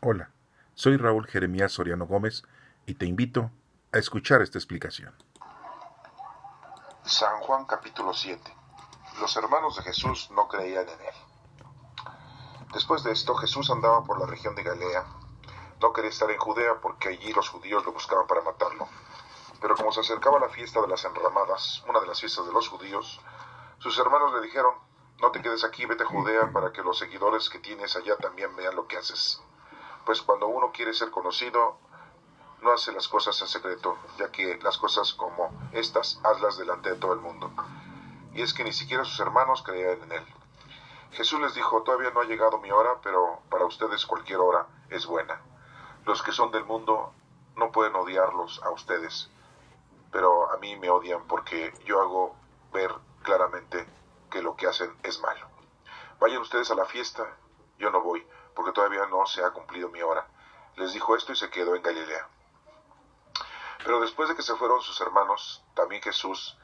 Hola, soy Raúl Jeremías Soriano Gómez y te invito a escuchar esta explicación. San Juan capítulo 7. Los hermanos de Jesús no creían en él. Después de esto, Jesús andaba por la región de Galilea. No quería estar en Judea porque allí los judíos lo buscaban para matarlo. Pero como se acercaba la fiesta de las enramadas, una de las fiestas de los judíos, sus hermanos le dijeron: no te quedes aquí, vete a Judea para que los seguidores que tienes allá también vean lo que haces. Pues cuando uno quiere ser conocido, no hace las cosas en secreto, ya que las cosas como estas hazlas delante de todo el mundo. Y es que ni siquiera sus hermanos creían en él. Jesús les dijo: todavía no ha llegado mi hora, pero para ustedes cualquier hora es buena. Los que son del mundo no pueden odiarlos a ustedes, pero a mí me odian porque yo hago ver claramente que lo que hacen es malo. Vayan ustedes a la fiesta, yo no voy, porque todavía no se ha cumplido mi hora. Les dijo esto y se quedó en Galilea. Pero después de que se fueron sus hermanos, también Jesús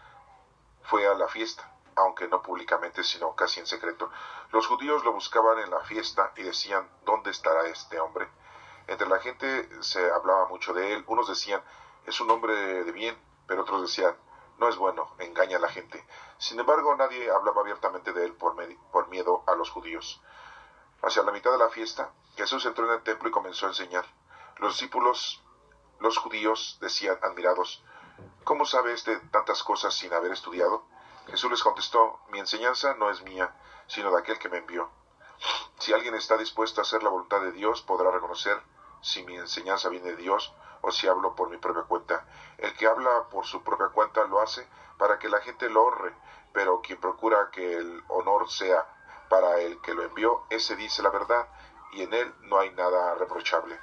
fue a la fiesta, aunque no públicamente, sino casi en secreto. Los judíos lo buscaban en la fiesta y decían: ¿dónde estará este hombre? Entre la gente se hablaba mucho de él. Unos decían: es un hombre de bien, pero otros decían: no es bueno, engaña a la gente. Sin embargo, nadie hablaba abiertamente de él por miedo a los judíos. Hacia la mitad de la fiesta, Jesús entró en el templo y comenzó a enseñar. Los discípulos, los judíos, decían admirados: ¿cómo sabe tantas cosas sin haber estudiado? Jesús les contestó: mi enseñanza no es mía, sino de aquel que me envió. Si alguien está dispuesto a hacer la voluntad de Dios, podrá reconocer si mi enseñanza viene de Dios o si hablo por mi propia cuenta. El que habla por su propia cuenta lo hace para que la gente lo honre, pero quien procura que el honor sea para el que lo envió, ese dice la verdad, y en él no hay nada reprochable.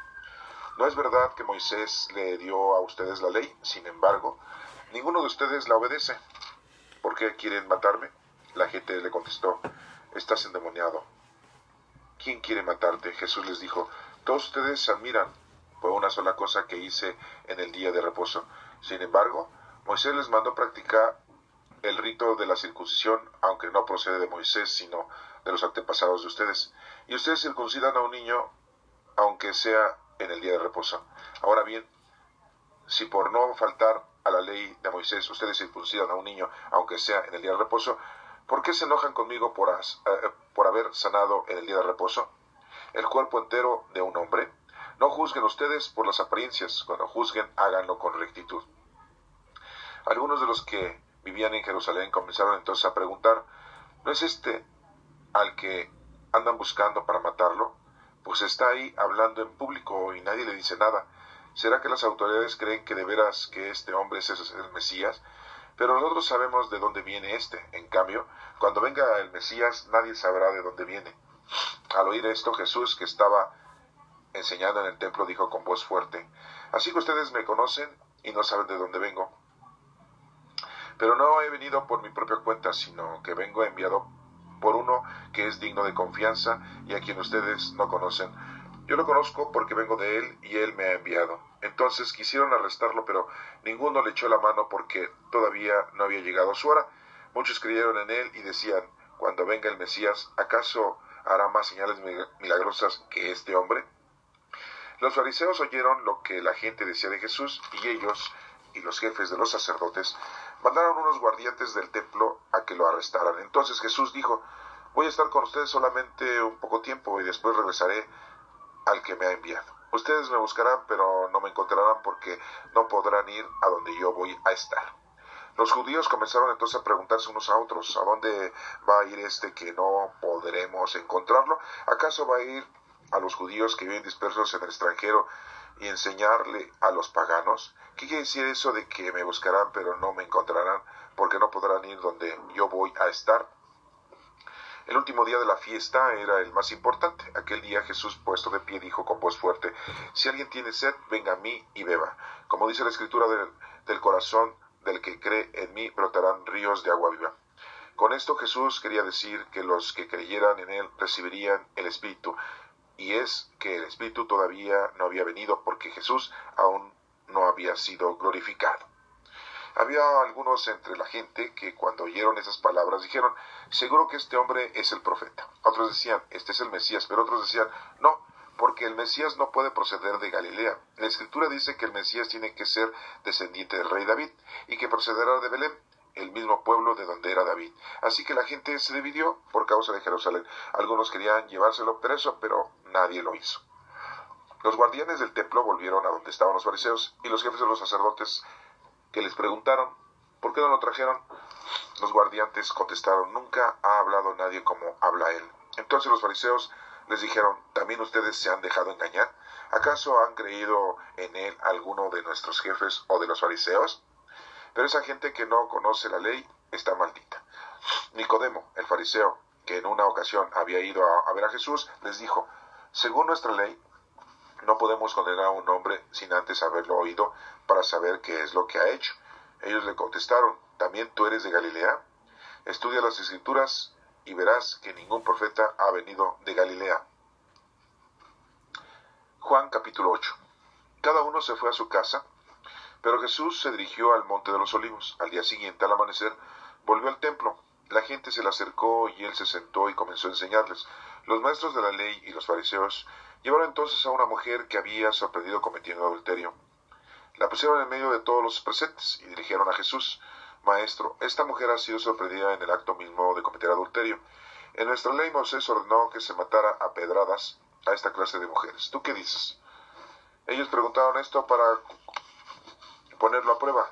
¿No es verdad que Moisés le dio a ustedes la ley? Sin embargo, ninguno de ustedes la obedece. ¿Por qué quieren matarme? La gente le contestó: estás endemoniado. ¿Quién quiere matarte? Jesús les dijo: todos ustedes se admiran por una sola cosa que hice en el día de reposo. Sin embargo, Moisés les mandó practicar el rito de la circuncisión, aunque no procede de Moisés, sino de los antepasados de ustedes. Y ustedes circuncidan a un niño, aunque sea en el día de reposo. Ahora bien, si por no faltar a la ley de Moisés ustedes circuncidan a un niño, aunque sea en el día de reposo, ¿por qué se enojan conmigo por haber sanado en el día de reposo el cuerpo entero de un hombre? No juzguen ustedes por las apariencias. Cuando juzguen, háganlo con rectitud. Algunos de los que vivían en Jerusalén comenzaron entonces a preguntar: ¿no es este al que andan buscando para matarlo? Pues está ahí hablando en público y nadie le dice nada. ¿Será que las autoridades creen que de veras que este hombre es el Mesías? Pero nosotros sabemos de dónde viene este. En cambio, cuando venga el Mesías, nadie sabrá de dónde viene. Al oír esto, Jesús, que estaba enseñando en el templo, dijo con voz fuerte: así que ustedes me conocen y no saben de dónde vengo. Pero no he venido por mi propia cuenta, sino que vengo enviado por uno que es digno de confianza y a quien ustedes no conocen. Yo lo conozco porque vengo de él y él me ha enviado. Entonces quisieron arrestarlo, pero ninguno le echó la mano porque todavía no había llegado su hora. Muchos creyeron en él y decían: cuando venga el Mesías, ¿acaso hará más señales milagrosas que este hombre? Los fariseos oyeron lo que la gente decía de Jesús, y ellos y los jefes de los sacerdotes mandaron unos guardianes del templo a que lo arrestaran. Entonces Jesús dijo: voy a estar con ustedes solamente un poco tiempo y después regresaré al que me ha enviado. Ustedes me buscarán, pero no me encontrarán porque no podrán ir a donde yo voy a estar. Los judíos comenzaron entonces a preguntarse unos a otros: ¿a dónde va a ir este que no podremos encontrarlo? ¿Acaso va a ir a los judíos que viven dispersos en el extranjero y enseñarle a los paganos? ¿Qué quiere decir eso de que me buscarán pero no me encontrarán porque no podrán ir donde yo voy a estar? El último día de la fiesta era el más importante. Aquel día Jesús, puesto de pie, dijo con voz fuerte: si alguien tiene sed, venga a mí y beba. Como dice la escritura, del corazón del que cree en mí brotarán ríos de agua viva. Con esto Jesús quería decir que los que creyeran en él recibirían el Espíritu, y es que el Espíritu todavía no había venido porque Jesús aún no había sido glorificado. Había algunos entre la gente que cuando oyeron esas palabras dijeron: seguro que este hombre es el profeta. Otros decían: este es el Mesías, pero otros decían: no, porque el Mesías no puede proceder de Galilea. La Escritura dice que el Mesías tiene que ser descendiente del rey David y que procederá de Belén, el mismo pueblo de donde era David. Así que la gente se dividió por causa de Jerusalén. Algunos querían llevárselo preso, pero nadie lo hizo. Los guardianes del templo volvieron a donde estaban los fariseos y los jefes de los sacerdotes, que les preguntaron, ¿por qué no lo trajeron? Los guardianes contestaron, nunca ha hablado nadie como habla él. Entonces los fariseos les dijeron, ¿también ustedes se han dejado engañar? ¿Acaso han creído en él alguno de nuestros jefes o de los fariseos? Pero esa gente que no conoce la ley está maldita. Nicodemo, el fariseo, que en una ocasión había ido a ver a Jesús, les dijo, según nuestra ley, no podemos condenar a un hombre sin antes haberlo oído para saber qué es lo que ha hecho. Ellos le contestaron, ¿también tú eres de Galilea? Estudia las Escrituras y verás que ningún profeta ha venido de Galilea. Juan capítulo 8. Cada uno se fue a su casa, pero Jesús se dirigió al monte de los olivos. Al día siguiente, al amanecer, volvió al templo. La gente se le acercó y él se sentó y comenzó a enseñarles. Los maestros de la ley y los fariseos llevaron entonces a una mujer que había sorprendido cometiendo adulterio. La pusieron en medio de todos los presentes y dirigieron a Jesús. Maestro, esta mujer ha sido sorprendida en el acto mismo de cometer adulterio. En nuestra ley Moisés ordenó que se matara a pedradas a esta clase de mujeres. ¿Tú qué dices? Ellos preguntaron esto para ponerlo a prueba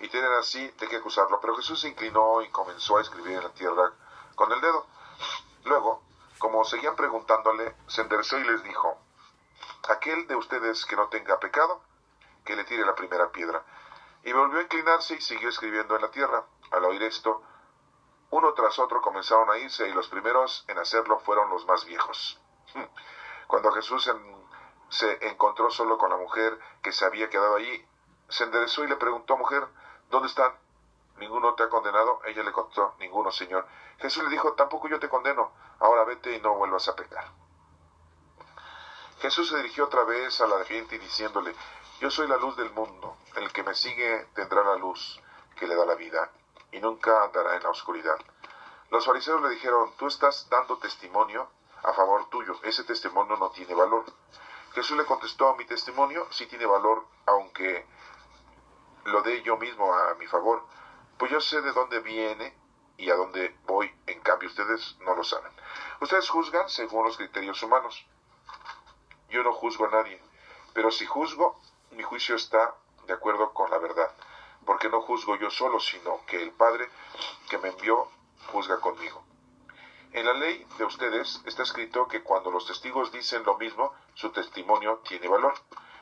y tienen así de qué acusarlo. Pero Jesús se inclinó y comenzó a escribir en la tierra con el dedo. Luego, como seguían preguntándole, se enderezó y les dijo, aquel de ustedes que no tenga pecado, que le tire la primera piedra. Y volvió a inclinarse y siguió escribiendo en la tierra. Al oír esto, uno tras otro comenzaron a irse y los primeros en hacerlo fueron los más viejos. Cuando Jesús se encontró solo con la mujer que se había quedado allí, se enderezó y le preguntó, mujer, ¿dónde están? ¿Ninguno te ha condenado? Ella le contestó, ninguno, Señor. Jesús le dijo, tampoco yo te condeno, ahora vete y no vuelvas a pecar. Jesús se dirigió otra vez a la gente diciéndole, yo soy la luz del mundo, el que me sigue tendrá la luz que le da la vida, y nunca andará en la oscuridad. Los fariseos le dijeron, tú estás dando testimonio a favor tuyo, ese testimonio no tiene valor. Jesús le contestó, mi testimonio sí tiene valor, aunque lo dé yo mismo a mi favor, pues yo sé de dónde viene y a dónde voy, en cambio ustedes no lo saben. Ustedes juzgan según los criterios humanos. Yo no juzgo a nadie, pero si juzgo, mi juicio está de acuerdo con la verdad, porque no juzgo yo solo, sino que el Padre que me envió juzga conmigo. En la ley de ustedes está escrito que cuando los testigos dicen lo mismo, su testimonio tiene valor.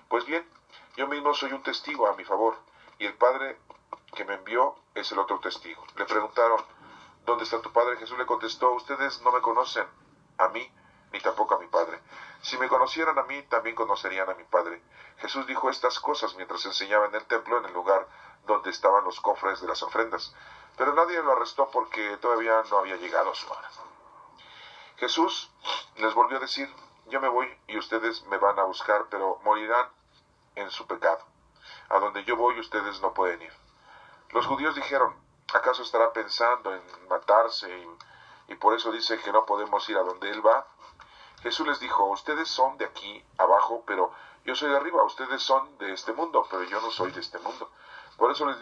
Pues bien, yo mismo soy un testigo a mi favor, y el Padre que me envió es el otro testigo. Le preguntaron, ¿dónde está tu Padre? Jesús le contestó, ustedes no me conocen a mí, ni tampoco a mi Padre. Si me conocieran a mí, también conocerían a mi Padre. Jesús dijo estas cosas mientras enseñaba en el templo, en el lugar donde estaban los cofres de las ofrendas. Pero nadie lo arrestó porque todavía no había llegado su hora. Jesús les volvió a decir, yo me voy y ustedes me van a buscar, pero morirán en su pecado. A donde yo voy ustedes no pueden ir. Los judíos dijeron, ¿acaso estará pensando en matarse y por eso dice que no podemos ir a donde él va? Jesús les dijo, ustedes son de aquí abajo, pero yo soy de arriba. Ustedes son de este mundo, pero yo no soy de este mundo. Por eso les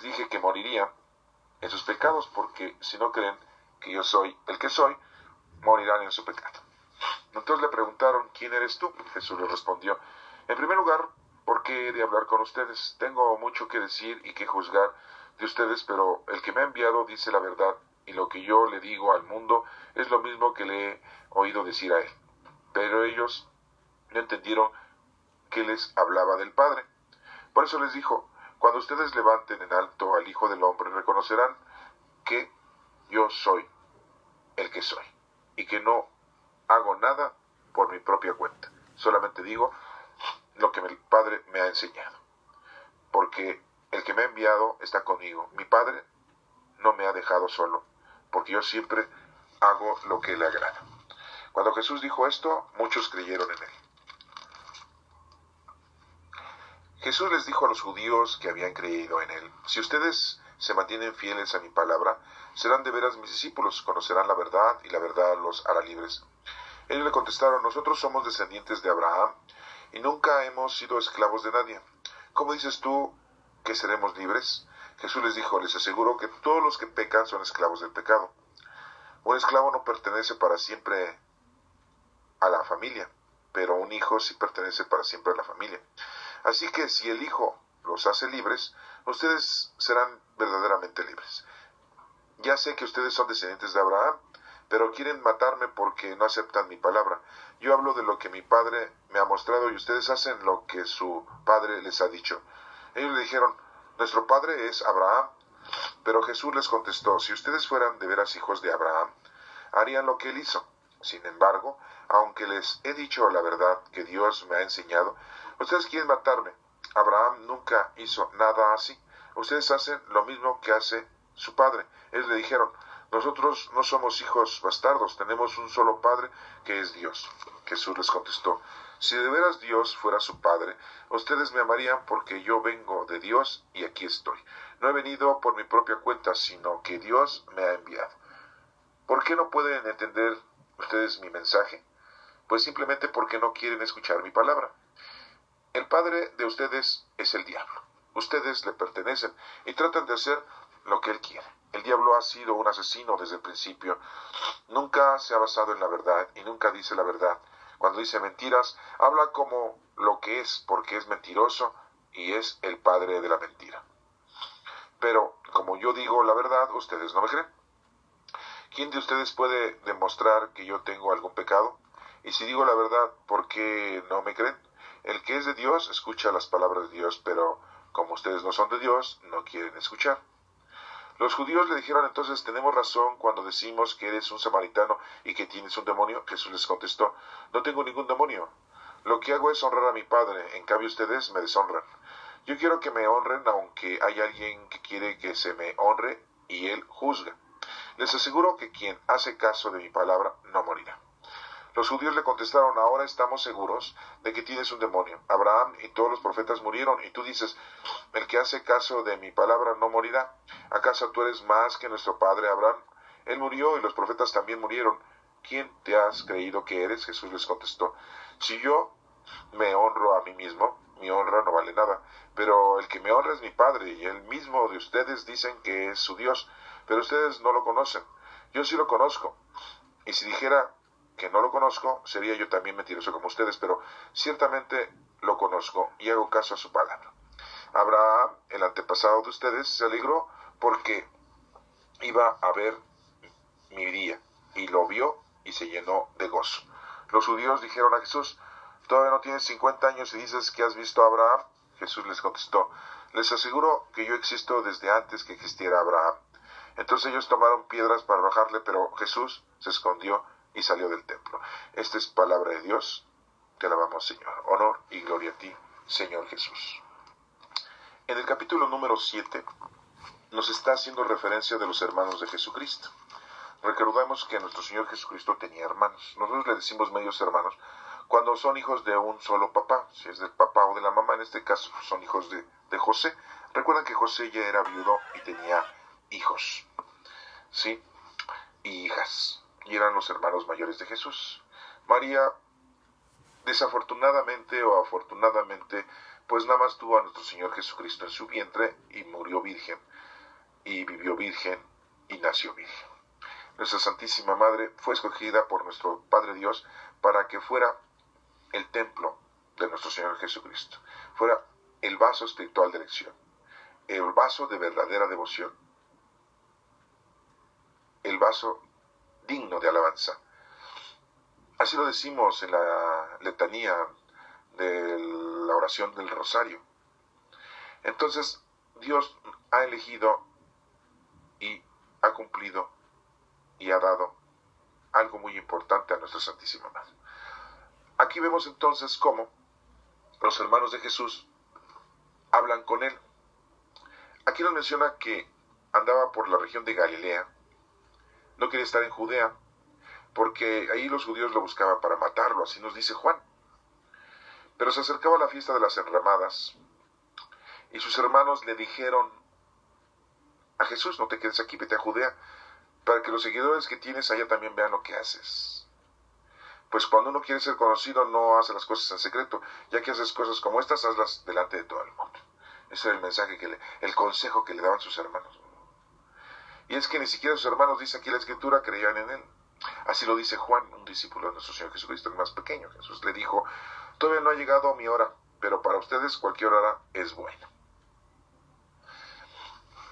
dije que morirían en sus pecados, porque si no creen que yo soy el que soy, morirán en su pecado. Entonces le preguntaron, ¿quién eres tú? Jesús les respondió, en primer lugar, ¿por qué he de hablar con ustedes? Tengo mucho que decir y que juzgar de ustedes, pero el que me ha enviado dice la verdad, y lo que yo le digo al mundo es lo mismo que le he oído decir a él. Pero ellos no entendieron que les hablaba del Padre. Por eso les dijo, cuando ustedes levanten en alto al Hijo del Hombre, reconocerán que yo soy el que soy, y que no hago nada por mi propia cuenta. Solamente digo lo que el Padre me ha enseñado. Porque el que me ha enviado está conmigo. Mi Padre no me ha dejado solo, porque yo siempre hago lo que le agrada. Cuando Jesús dijo esto, muchos creyeron en él. Jesús les dijo a los judíos que habían creído en él, si ustedes se mantienen fieles a mi palabra, serán de veras mis discípulos, conocerán la verdad y la verdad los hará libres. Ellos le contestaron: nosotros somos descendientes de Abraham y nunca hemos sido esclavos de nadie. ¿Cómo dices tú que seremos libres? Jesús les dijo: les aseguro que todos los que pecan son esclavos del pecado. Un esclavo no pertenece para siempre a la familia, pero un hijo sí pertenece para siempre a la familia. Así que si el Hijo los hace libres, ustedes serán verdaderamente libres. Ya sé que ustedes son descendientes de Abraham, pero quieren matarme porque no aceptan mi palabra. Yo hablo de lo que mi Padre me ha mostrado y ustedes hacen lo que su Padre les ha dicho. Ellos le dijeron: nuestro Padre es Abraham. Pero Jesús les contestó: si ustedes fueran de veras hijos de Abraham, harían lo que él hizo. Sin embargo, aunque les he dicho la verdad que Dios me ha enseñado, ustedes quieren matarme. Abraham nunca hizo nada así. Ustedes hacen lo mismo que hace su padre. Ellos le dijeron: nosotros no somos hijos bastardos, tenemos un solo padre, que es Dios. Jesús les contestó: si de veras Dios fuera su padre, ustedes me amarían porque yo vengo de Dios y aquí estoy. No he venido por mi propia cuenta, sino que Dios me ha enviado. ¿Por qué no pueden entender ustedes mi mensaje? Pues simplemente porque no quieren escuchar mi palabra. El padre de ustedes es el diablo. Ustedes le pertenecen y tratan de hacer lo que él quiere. El diablo ha sido un asesino desde el principio. Nunca se ha basado en la verdad y nunca dice la verdad. Cuando dice mentiras, habla como lo que es, porque es mentiroso y es el padre de la mentira. Pero como yo digo la verdad, ustedes no me creen. ¿Quién de ustedes puede demostrar que yo tengo algún pecado? Y si digo la verdad, ¿por qué no me creen? El que es de Dios escucha las palabras de Dios, pero como ustedes no son de Dios, no quieren escuchar. Los judíos le dijeron entonces: ¿tenemos razón cuando decimos que eres un samaritano y que tienes un demonio? Jesús les contestó: no tengo ningún demonio. Lo que hago es honrar a mi Padre, en cambio ustedes me deshonran. Yo quiero que me honren, aunque hay alguien que quiere que se me honre y él juzga. Les aseguro que quien hace caso de mi palabra no morirá. Los judíos le contestaron: ahora estamos seguros de que tienes un demonio. Abraham y todos los profetas murieron, y tú dices: el que hace caso de mi palabra no morirá. ¿Acaso tú eres más que nuestro padre Abraham? Él murió y los profetas también murieron. ¿Quién te has creído que eres? Jesús les contestó: si yo me honro a mí mismo, mi honra no vale nada. Pero el que me honra es mi Padre, y él mismo de ustedes dicen que es su Dios. Pero ustedes no lo conocen. Yo sí lo conozco. Y si dijera que no lo conozco, sería yo también mentiroso como ustedes, pero ciertamente lo conozco y hago caso a su palabra. Abraham, el antepasado de ustedes, se alegró porque iba a ver mi día, y lo vio y se llenó de gozo. Los judíos dijeron a Jesús: ¿todavía no tienes 50 años y dices que has visto a Abraham? Jesús les contestó: les aseguro que yo existo desde antes que existiera Abraham. Entonces ellos tomaron piedras para arrojarle, pero Jesús se escondió y salió del templo. Esta es palabra de Dios. Te alabamos, Señor. Honor y gloria a ti, Señor Jesús. En el capítulo número 7 nos está haciendo referencia de los hermanos de Jesucristo. Recordemos que nuestro Señor Jesucristo tenía hermanos. Nosotros le decimos medios hermanos cuando son hijos de un solo papá, si es del papá o de la mamá. En este caso son hijos de José. Recuerdan que José ya era viudo y tenía hijos, ¿sí? Y hijas, y eran los hermanos mayores de Jesús. María, desafortunadamente o afortunadamente, pues nada más tuvo a nuestro Señor Jesucristo en su vientre y murió virgen, y vivió virgen y nació virgen. Nuestra Santísima Madre fue escogida por nuestro Padre Dios para que fuera el templo de nuestro Señor Jesucristo, fuera el vaso espiritual de elección, el vaso de verdadera devoción, el vaso digno de alabanza. Así lo decimos en la letanía de la oración del rosario. Entonces, Dios ha elegido y ha cumplido y ha dado algo muy importante a nuestra Santísima Madre. Aquí vemos entonces cómo los hermanos de Jesús hablan con él. Aquí nos menciona que andaba por la región de Galilea, no quería estar en Judea, porque ahí los judíos lo buscaban para matarlo, así nos dice Juan. Pero se acercaba la fiesta de las enramadas, y sus hermanos le dijeron a Jesús: no te quedes aquí, vete a Judea, para que los seguidores que tienes allá también vean lo que haces. Pues cuando uno quiere ser conocido no hace las cosas en secreto, ya que haces cosas como estas, hazlas delante de todo el mundo. Ese era el mensaje el consejo que le daban sus hermanos. Y es que ni siquiera sus hermanos, dice aquí la Escritura, creían en él. Así lo dice Juan, un discípulo de nuestro Señor Jesucristo, el más pequeño. Jesús le dijo: todavía no ha llegado mi hora, pero para ustedes cualquier hora es buena.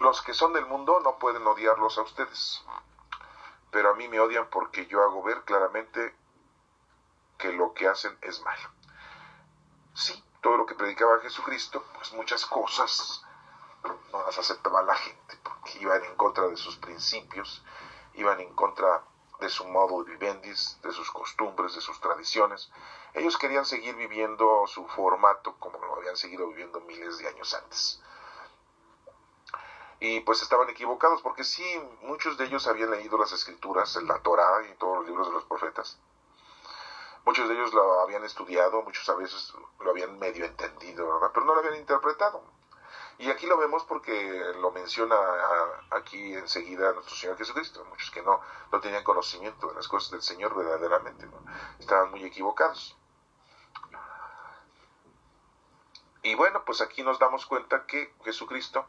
Los que son del mundo no pueden odiarlos a ustedes, pero a mí me odian porque yo hago ver claramente que lo que hacen es malo. Sí, todo lo que predicaba Jesucristo, pues muchas cosas no las aceptaba la gente, porque iban en contra de sus principios, iban en contra de su modo de vivendis, de sus costumbres, de sus tradiciones. Ellos querían seguir viviendo su formato como lo habían seguido viviendo miles de años antes. Y pues estaban equivocados, porque sí, muchos de ellos habían leído las Escrituras, la Torá y todos los libros de los profetas. Muchos de ellos lo habían estudiado, muchos a veces lo habían medio entendido, ¿verdad? Pero no lo habían interpretado. Y aquí lo vemos porque lo menciona aquí enseguida nuestro Señor Jesucristo. Muchos que no tenían conocimiento de las cosas del Señor verdaderamente, ¿no? Estaban muy equivocados. Y bueno, pues aquí nos damos cuenta que Jesucristo,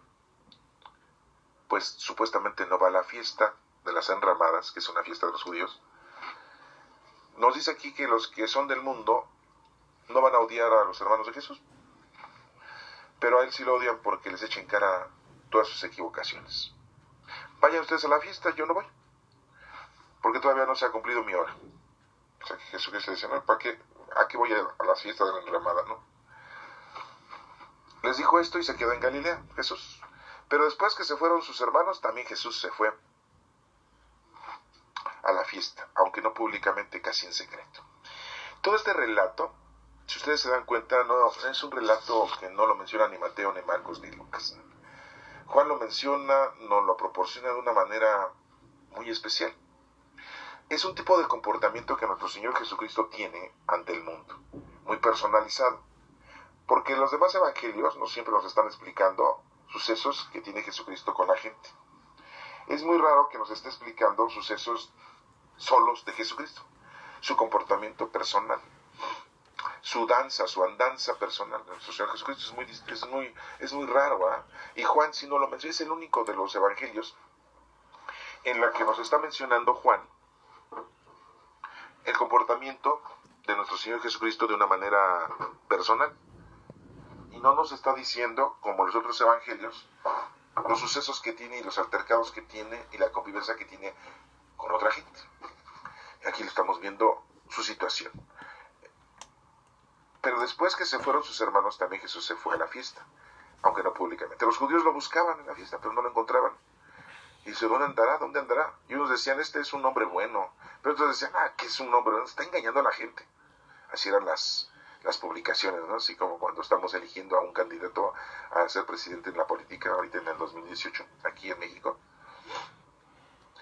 pues supuestamente no va a la fiesta de las enramadas, que es una fiesta de los judíos. Nos dice aquí que los que son del mundo no van a odiar a los hermanos de Jesús, pero a él sí lo odian porque les echa en cara todas sus equivocaciones. Vayan ustedes a la fiesta, yo no voy, porque todavía no se ha cumplido mi hora. O sea que Jesucristo dice: no, ¿para qué? ¿A qué voy a la fiesta de la enramada, no? Les dijo esto y se quedó en Galilea, Jesús. Pero después que se fueron sus hermanos, también Jesús se fue a la fiesta, aunque no públicamente, casi en secreto. Todo este relato, si ustedes se dan cuenta, no es un relato que no lo menciona ni Mateo, ni Marcos, ni Lucas. Juan lo menciona, nos lo proporciona de una manera muy especial. Es un tipo de comportamiento que nuestro Señor Jesucristo tiene ante el mundo, muy personalizado, porque los demás evangelios no siempre nos están explicando sucesos que tiene Jesucristo con la gente. Es muy raro que nos esté explicando sucesos solos de Jesucristo, su comportamiento personal, su danza, su andanza personal. Nuestro Señor Jesucristo es muy raro, ¿eh? Y Juan, si no lo menciona, es el único de los evangelios en la que nos está mencionando Juan el comportamiento de nuestro Señor Jesucristo de una manera personal, y no nos está diciendo, como los otros evangelios, los sucesos que tiene y los altercados que tiene y la convivencia que tiene con otra gente. Aquí lo estamos viendo su situación. Pero después que se fueron sus hermanos, también Jesús se fue a la fiesta, aunque no públicamente. Los judíos lo buscaban en la fiesta, pero no lo encontraban. Y dice: ¿dónde andará? ¿Dónde andará? Y unos decían: este es un hombre bueno. Pero otros decían: ¿qué es un hombre bueno? Está engañando a la gente. Así eran las publicaciones, ¿no? Así como cuando estamos eligiendo a un candidato a ser presidente en la política, ahorita en el 2018, aquí en México.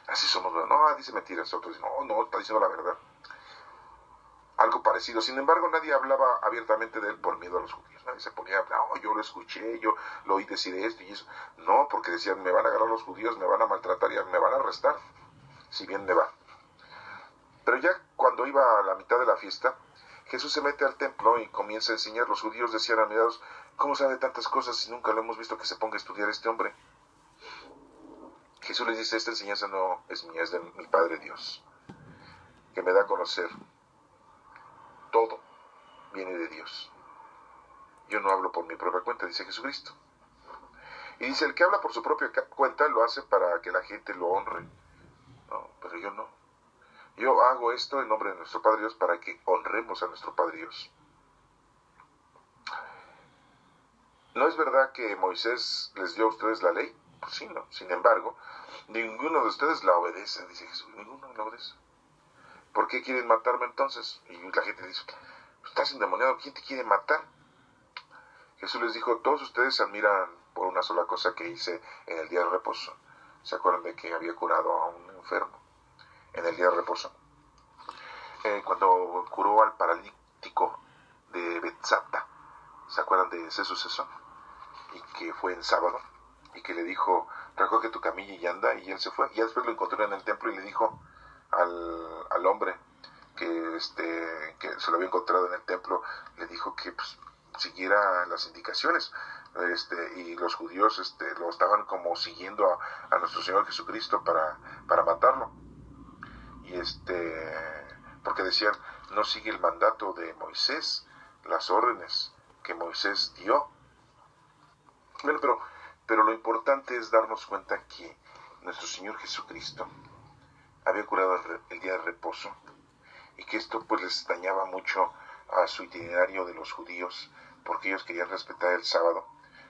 Así somos, no, dice mentiras, otros dicen: no, está diciendo la verdad. Algo parecido. Sin embargo, nadie hablaba abiertamente de él por miedo a los judíos. Nadie se ponía a hablar: yo lo escuché, yo lo oí decir esto y eso. No, porque decían: me van a agarrar los judíos, me van a maltratar y me van a arrestar, si bien me va. Pero ya cuando iba a la mitad de la fiesta, Jesús se mete al templo y comienza a enseñar. Los judíos decían admirados: ¿cómo sabe tantas cosas si nunca lo hemos visto que se ponga a estudiar este hombre? Jesús les dice: esta enseñanza no es mía, es de mi Padre Dios, que me da a conocer. Todo viene de Dios. Yo no hablo por mi propia cuenta, dice Jesucristo. Y dice: el que habla por su propia cuenta lo hace para que la gente lo honre. No, pero yo no. Yo hago esto en nombre de nuestro Padre Dios para que honremos a nuestro Padre Dios. ¿No es verdad que Moisés les dio a ustedes la ley? Pues sí, ¿no? Sin embargo, ninguno de ustedes la obedece, dice Jesús. Ninguno la obedece. ¿Por qué quieren matarme entonces? Y la gente dice: estás endemoniado, ¿quién te quiere matar? Jesús les dijo: todos ustedes se admiran por una sola cosa que hice en el día de reposo. ¿Se acuerdan de que había curado a un enfermo en el día de reposo? Cuando curó al paralítico de Betsata, ¿se acuerdan de ese suceso? Y que fue en sábado, y que le dijo: recoge tu camilla y anda, y él se fue. Y después lo encontró en el templo y le dijo al hombre que se lo había encontrado en el templo, le dijo que pues, siguiera las indicaciones. Y los judíos lo estaban como siguiendo a nuestro Señor Jesucristo para matarlo. Y porque decían, no sigue el mandato de Moisés, las órdenes que Moisés dio. Bueno, pero lo importante es darnos cuenta que nuestro Señor Jesucristo había curado el día de reposo, y que esto pues les dañaba mucho a su itinerario de los judíos, porque ellos querían respetar el sábado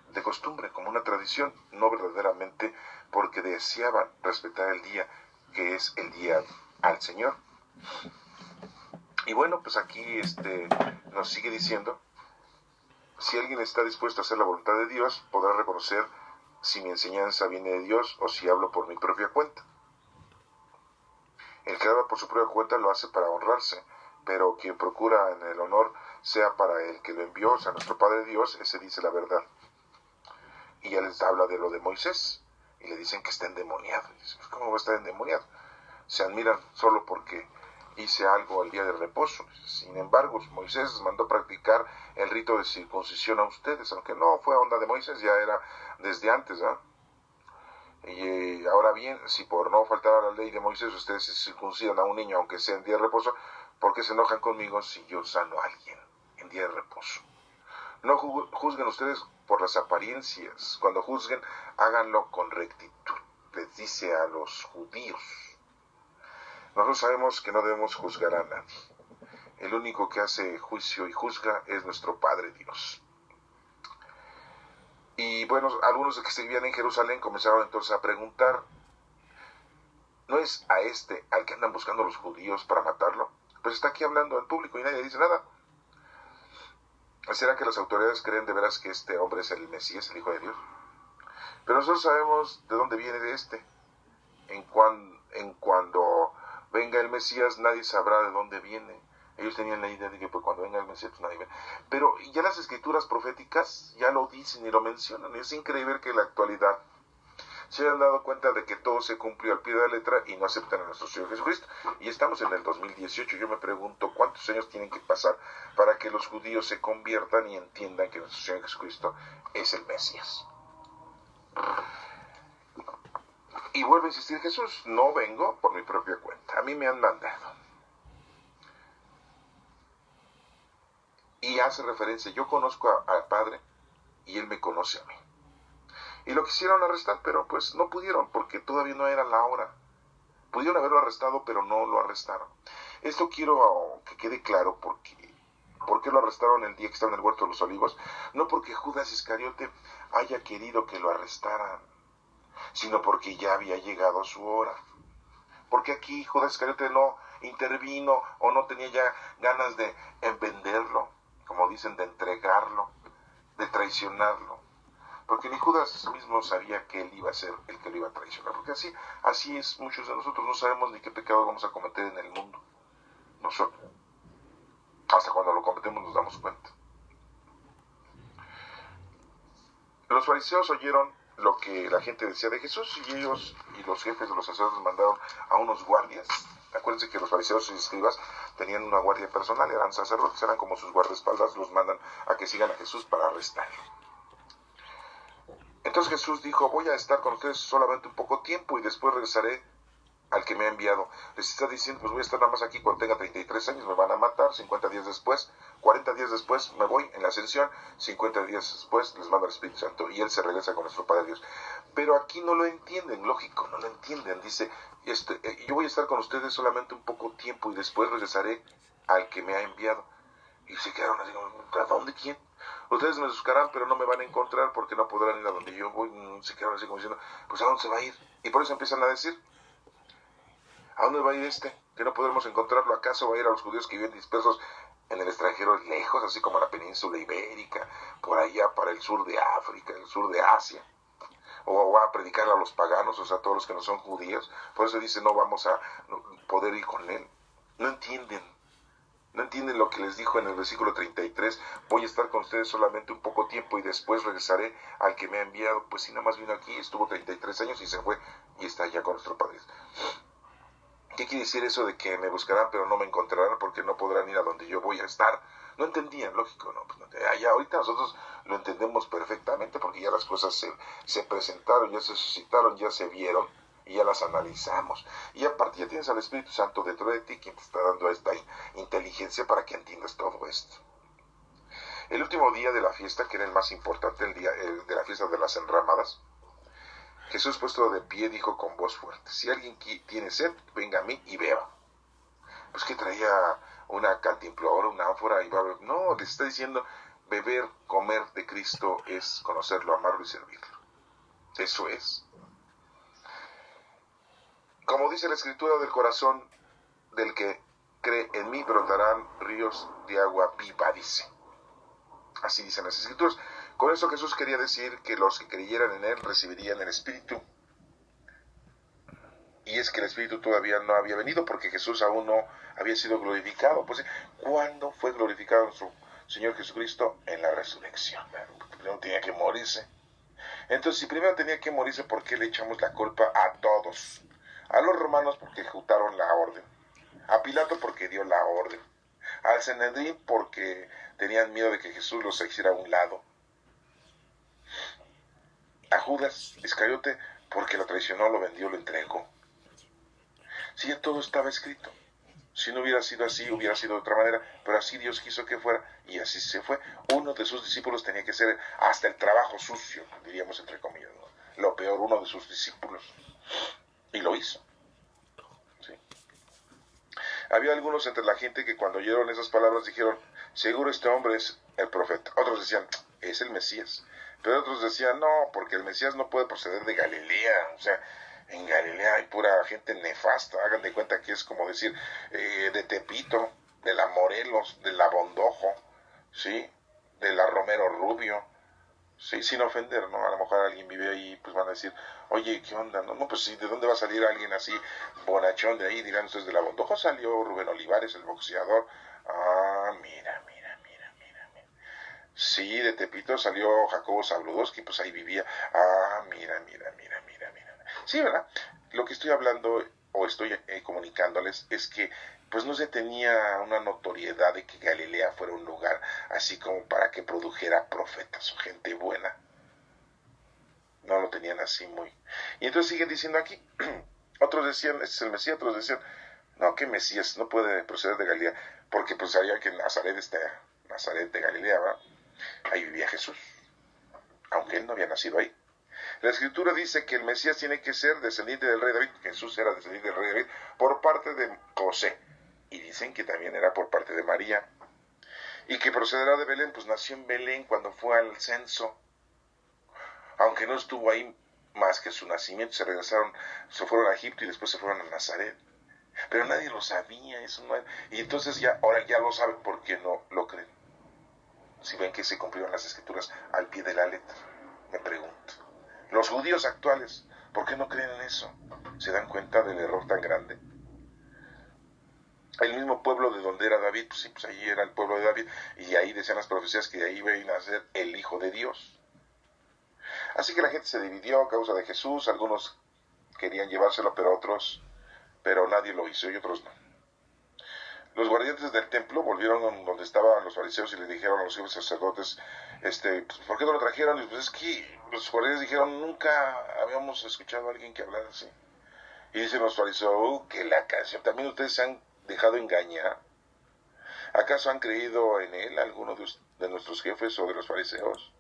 de costumbre, como una tradición, no verdaderamente porque deseaban respetar el día, que es el día al Señor. Y bueno, pues aquí nos sigue diciendo, si alguien está dispuesto a hacer la voluntad de Dios, podrá reconocer si mi enseñanza viene de Dios o si hablo por mi propia cuenta. El que habla por su propia cuenta lo hace para honrarse, pero quien procura en el honor sea para el que lo envió, o sea, nuestro Padre Dios, ese dice la verdad. Y ya les habla de lo de Moisés, y le dicen que está endemoniado. Y dicen, ¿cómo va a estar endemoniado? Se admiran solo porque hice algo el día de reposo. Sin embargo, Moisés les mandó practicar el rito de circuncisión a ustedes, aunque no fue onda de Moisés, ya era desde antes, ¿eh? Y ahora bien, si por no faltar a la ley de Moisés ustedes se circuncidan a un niño, aunque sea en día de reposo, ¿por qué se enojan conmigo si yo sano a alguien en día de reposo? No juzguen ustedes por las apariencias. Cuando juzguen, háganlo con rectitud. Les dice a los judíos. Nosotros sabemos que no debemos juzgar a nadie. El único que hace juicio y juzga es nuestro Padre Dios. Y bueno, algunos de que vivían en Jerusalén comenzaron entonces a preguntar, ¿no es a al que andan buscando los judíos para matarlo? Pues está aquí hablando en público y nadie dice nada. ¿Será que las autoridades creen de veras que este hombre es el Mesías, el Hijo de Dios? Pero nosotros sabemos de dónde viene de En cuando venga el Mesías, nadie sabrá de dónde viene. Ellos tenían la idea de que pues, cuando venga el Mesías, pues nadie viene. Pero ya las escrituras proféticas ya lo dicen y lo mencionan. Es increíble que en la actualidad se hayan dado cuenta de que todo se cumplió al pie de la letra y no aceptan a nuestro Señor Jesucristo. Y estamos en el 2018. Yo me pregunto cuántos años tienen que pasar para que los judíos se conviertan y entiendan que nuestro Señor Jesucristo es el Mesías. Y vuelve a insistir Jesús, no vengo por mi propia cuenta, a mí me han mandado. Y hace referencia, yo conozco al Padre y Él me conoce a mí. Y lo quisieron arrestar, pero pues no pudieron, porque todavía no era la hora. Pudieron haberlo arrestado, pero no lo arrestaron. Esto quiero que quede claro, porque ¿por qué lo arrestaron el día que estaba en el huerto de los olivos? No porque Judas Iscariote haya querido que lo arrestaran, sino porque ya había llegado su hora. Porque aquí Judas Iscariote no intervino o no tenía ya ganas de venderlo, como dicen, de entregarlo, de traicionarlo. Porque ni Judas mismo sabía que él iba a ser el que lo iba a traicionar. Porque así es, muchos de nosotros no sabemos ni qué pecado vamos a cometer en el mundo. Nosotros. Hasta cuando lo cometemos nos damos cuenta. Los fariseos oyeron lo que la gente decía de Jesús y ellos y los jefes de los sacerdotes mandaron a unos guardias. Acuérdense que los fariseos y escribas tenían una guardia personal, eran sacerdotes, eran como sus guardaespaldas, los mandan a que sigan a Jesús para arrestarlo. Entonces Jesús dijo, voy a estar con ustedes solamente un poco tiempo y después regresaré al que me ha enviado. Les está diciendo, pues voy a estar nada más aquí cuando tenga 33 años, me van a matar, 50 días después, 40 días después me voy en la ascensión, 50 días después les manda el Espíritu Santo y Él se regresa con nuestro Padre Dios. Pero aquí no lo entienden, lógico, no lo entienden. Dice, yo voy a estar con ustedes solamente un poco tiempo y después regresaré al que me ha enviado. Y se quedaron así, ¿a dónde? ¿Quién? Ustedes me buscarán, pero no me van a encontrar porque no podrán ir a donde yo voy. Se quedaron así como diciendo, pues ¿a dónde se va a ir? Y por eso empiezan a decir, ¿a dónde va a ir que no podremos encontrarlo? ¿Acaso va a ir a los judíos que viven dispersos en el extranjero lejos, así como a la península ibérica, por allá para el sur de África, el sur de Asia? ¿O va a predicar a los paganos, o sea, a todos los que no son judíos? Por eso dice, no vamos a poder ir con él. No entienden lo que les dijo en el versículo 33, voy a estar con ustedes solamente un poco tiempo y después regresaré al que me ha enviado. Pues si nada más vino aquí, estuvo 33 años y se fue y está allá con nuestro Padre. ¿Qué quiere decir eso de que me buscarán pero no me encontrarán porque no podrán ir a donde yo voy a estar? No entendían, lógico, ¿no? Ya ahorita nosotros lo entendemos perfectamente porque ya las cosas se presentaron, ya se suscitaron, ya se vieron y ya las analizamos. Y aparte ya tienes al Espíritu Santo dentro de ti quien te está dando esta inteligencia para que entiendas todo esto. El último día de la fiesta, que era el más importante, el día de la fiesta de las enramadas, Jesús, puesto de pie, dijo con voz fuerte: si alguien tiene sed, venga a mí y beba. Pues que traía una cantimplora, una ánfora, y va a beber. No, les está diciendo: beber, comer de Cristo es conocerlo, amarlo y servirlo. Eso es. Como dice la Escritura, del corazón del que cree en mí brotarán ríos de agua viva, dice. Así dicen las Escrituras. Con eso Jesús quería decir que los que creyeran en Él recibirían el Espíritu. Y es que el Espíritu todavía no había venido porque Jesús aún no había sido glorificado. Pues, ¿cuándo fue glorificado nuestro Señor Jesucristo? En la resurrección. Primero tenía que morirse. Entonces, si primero tenía que morirse, ¿por qué le echamos la culpa a todos? A los romanos porque ejecutaron la orden. A Pilato porque dio la orden. Al Sanedrín porque tenían miedo de que Jesús los hiciera a un lado. A Judas Iscariote porque lo traicionó, lo vendió, lo entregó. Si ya todo estaba escrito. Si no hubiera sido así, hubiera sido de otra manera, pero así Dios quiso que fuera, y así se fue. Uno de sus discípulos tenía que ser hasta el trabajo sucio, diríamos entre comillas, ¿no? Lo peor, uno de sus discípulos. Y lo hizo. ¿Sí? Había algunos entre la gente que cuando oyeron esas palabras dijeron: seguro este hombre es el profeta. Otros decían: es el Mesías. Pero otros decían: no, porque el Mesías no puede proceder de Galilea. O sea, en Galilea hay pura gente nefasta. Hagan de cuenta que es como decir de Tepito, de la Morelos, de la Bondojo, ¿sí? De la Romero Rubio, sí, sin ofender, ¿no? A lo mejor alguien vive ahí, pues van a decir: oye, ¿qué onda? No, pues sí, ¿de dónde va a salir alguien así bonachón de ahí? Dirán ustedes: de la Bondojo salió Rubén Olivares, el boxeador. Ah, mira. Sí, de Tepito salió Jacobo Zabludowski, pues ahí vivía. Ah, mira. Sí, ¿verdad? Lo que estoy hablando o estoy comunicándoles es que pues no se tenía una notoriedad de que Galilea fuera un lugar así como para que produjera profetas o gente buena. No lo tenían así muy. Y entonces siguen diciendo aquí, otros decían: este es el Mesías. Otros decían: no, que Mesías no puede proceder de Galilea, porque pues sabían que Nazaret de Galilea, ¿verdad? Ahí vivía Jesús, aunque él no había nacido ahí. La Escritura dice que el Mesías tiene que ser descendiente del rey David. Jesús era descendiente del rey David por parte de José, y dicen que también era por parte de María, y que procederá de Belén. Pues nació en Belén cuando fue al censo, aunque no estuvo ahí más que su nacimiento. Se fueron a Egipto y después se fueron a Nazaret, pero nadie lo sabía eso, ¿no? Y entonces ahora ya lo saben. ¿Por qué no lo creen? Si ven que se cumplieron las Escrituras al pie de la letra, me pregunto. Los judíos actuales, ¿por qué no creen en eso? ¿Se dan cuenta del error tan grande? El mismo pueblo de donde era David, pues sí, pues ahí era el pueblo de David, y ahí decían las profecías que de ahí iba a nacer el Hijo de Dios. Así que la gente se dividió a causa de Jesús. Algunos querían llevárselo, pero nadie lo hizo, y otros no. Los guardianes del templo volvieron donde estaban los fariseos y le dijeron a los jefes sacerdotes: pues, ¿por qué no lo trajeron? Y pues es que los guardianes dijeron: nunca habíamos escuchado a alguien que hablara así. Y dicen los fariseos: que la canción, ¿también ustedes se han dejado engañar? ¿Acaso han creído en él alguno de nuestros jefes o de los fariseos?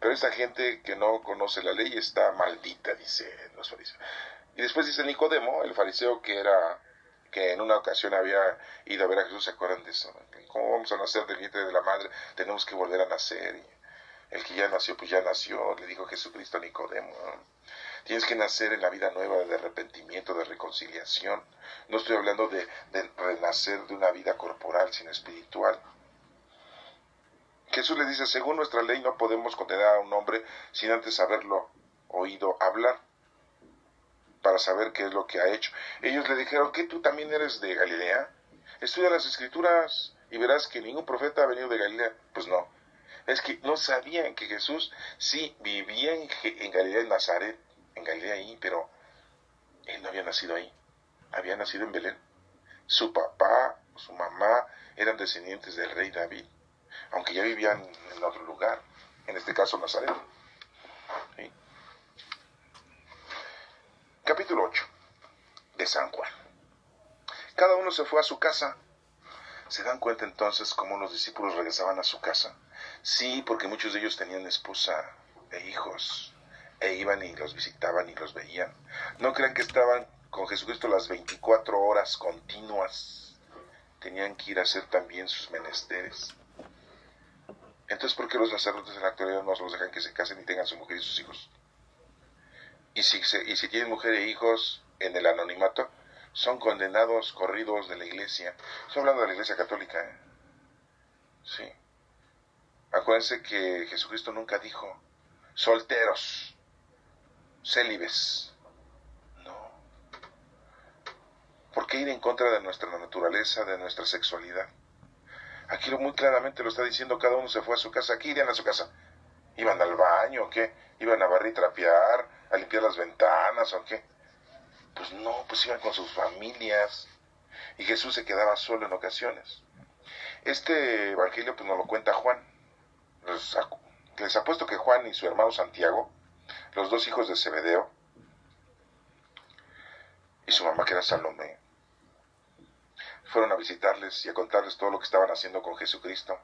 Pero esta gente que no conoce la ley está maldita, dicen los fariseos. Y después dice Nicodemo, el fariseo que en una ocasión había ido a ver a Jesús. ¿Se acuerdan de eso? ¿Cómo vamos a nacer del vientre de la madre? Tenemos que volver a nacer. Y el que ya nació, pues ya nació, le dijo Jesucristo a Nicodemo, ¿no? Tienes que nacer en la vida nueva de arrepentimiento, de reconciliación. No estoy hablando de renacer de una vida corporal, sino espiritual. Jesús le dice: según nuestra ley no podemos condenar a un hombre sin antes haberlo oído hablar, para saber qué es lo que ha hecho. Ellos le dijeron: ¿qué tú también eres de Galilea? Estudia las Escrituras y verás que ningún profeta ha venido de Galilea. Pues no, es que no sabían que Jesús sí vivía en Galilea, en Nazaret, en Galilea ahí, pero Él no había nacido ahí, había nacido en Belén. Su papá, su mamá eran descendientes del rey David, aunque ya vivían en otro lugar, en este caso Nazaret. ¿Sí? Capítulo 8 de San Juan. Cada uno se fue a su casa. ¿Se dan cuenta entonces cómo los discípulos regresaban a su casa? Sí, porque muchos de ellos tenían esposa e hijos, e iban y los visitaban y los veían. No crean que estaban con Jesucristo las 24 horas continuas. Tenían que ir a hacer también sus menesteres. Entonces, ¿por qué los sacerdotes en la actualidad no los dejan que se casen y tengan su mujer y sus hijos? Y si tienen mujer e hijos en el anonimato, son condenados, corridos de la iglesia. Estoy hablando de la iglesia católica, ¿eh? Sí. Acuérdense que Jesucristo nunca dijo solteros, célibes. No. ¿Por qué ir en contra de nuestra naturaleza, de nuestra sexualidad? Aquí muy claramente lo está diciendo, cada uno se fue a su casa. ¿Qué irían a su casa? ¿Iban al baño o qué? ¿Iban a barrer y trapear? ¿A limpiar las ventanas o qué? Pues no, pues iban con sus familias. Y Jesús se quedaba solo en ocasiones. Este evangelio pues nos lo cuenta Juan. Les apuesto que Juan y su hermano Santiago, los dos hijos de Zebedeo, y su mamá que era Salomé, fueron a visitarles y a contarles todo lo que estaban haciendo con Jesucristo.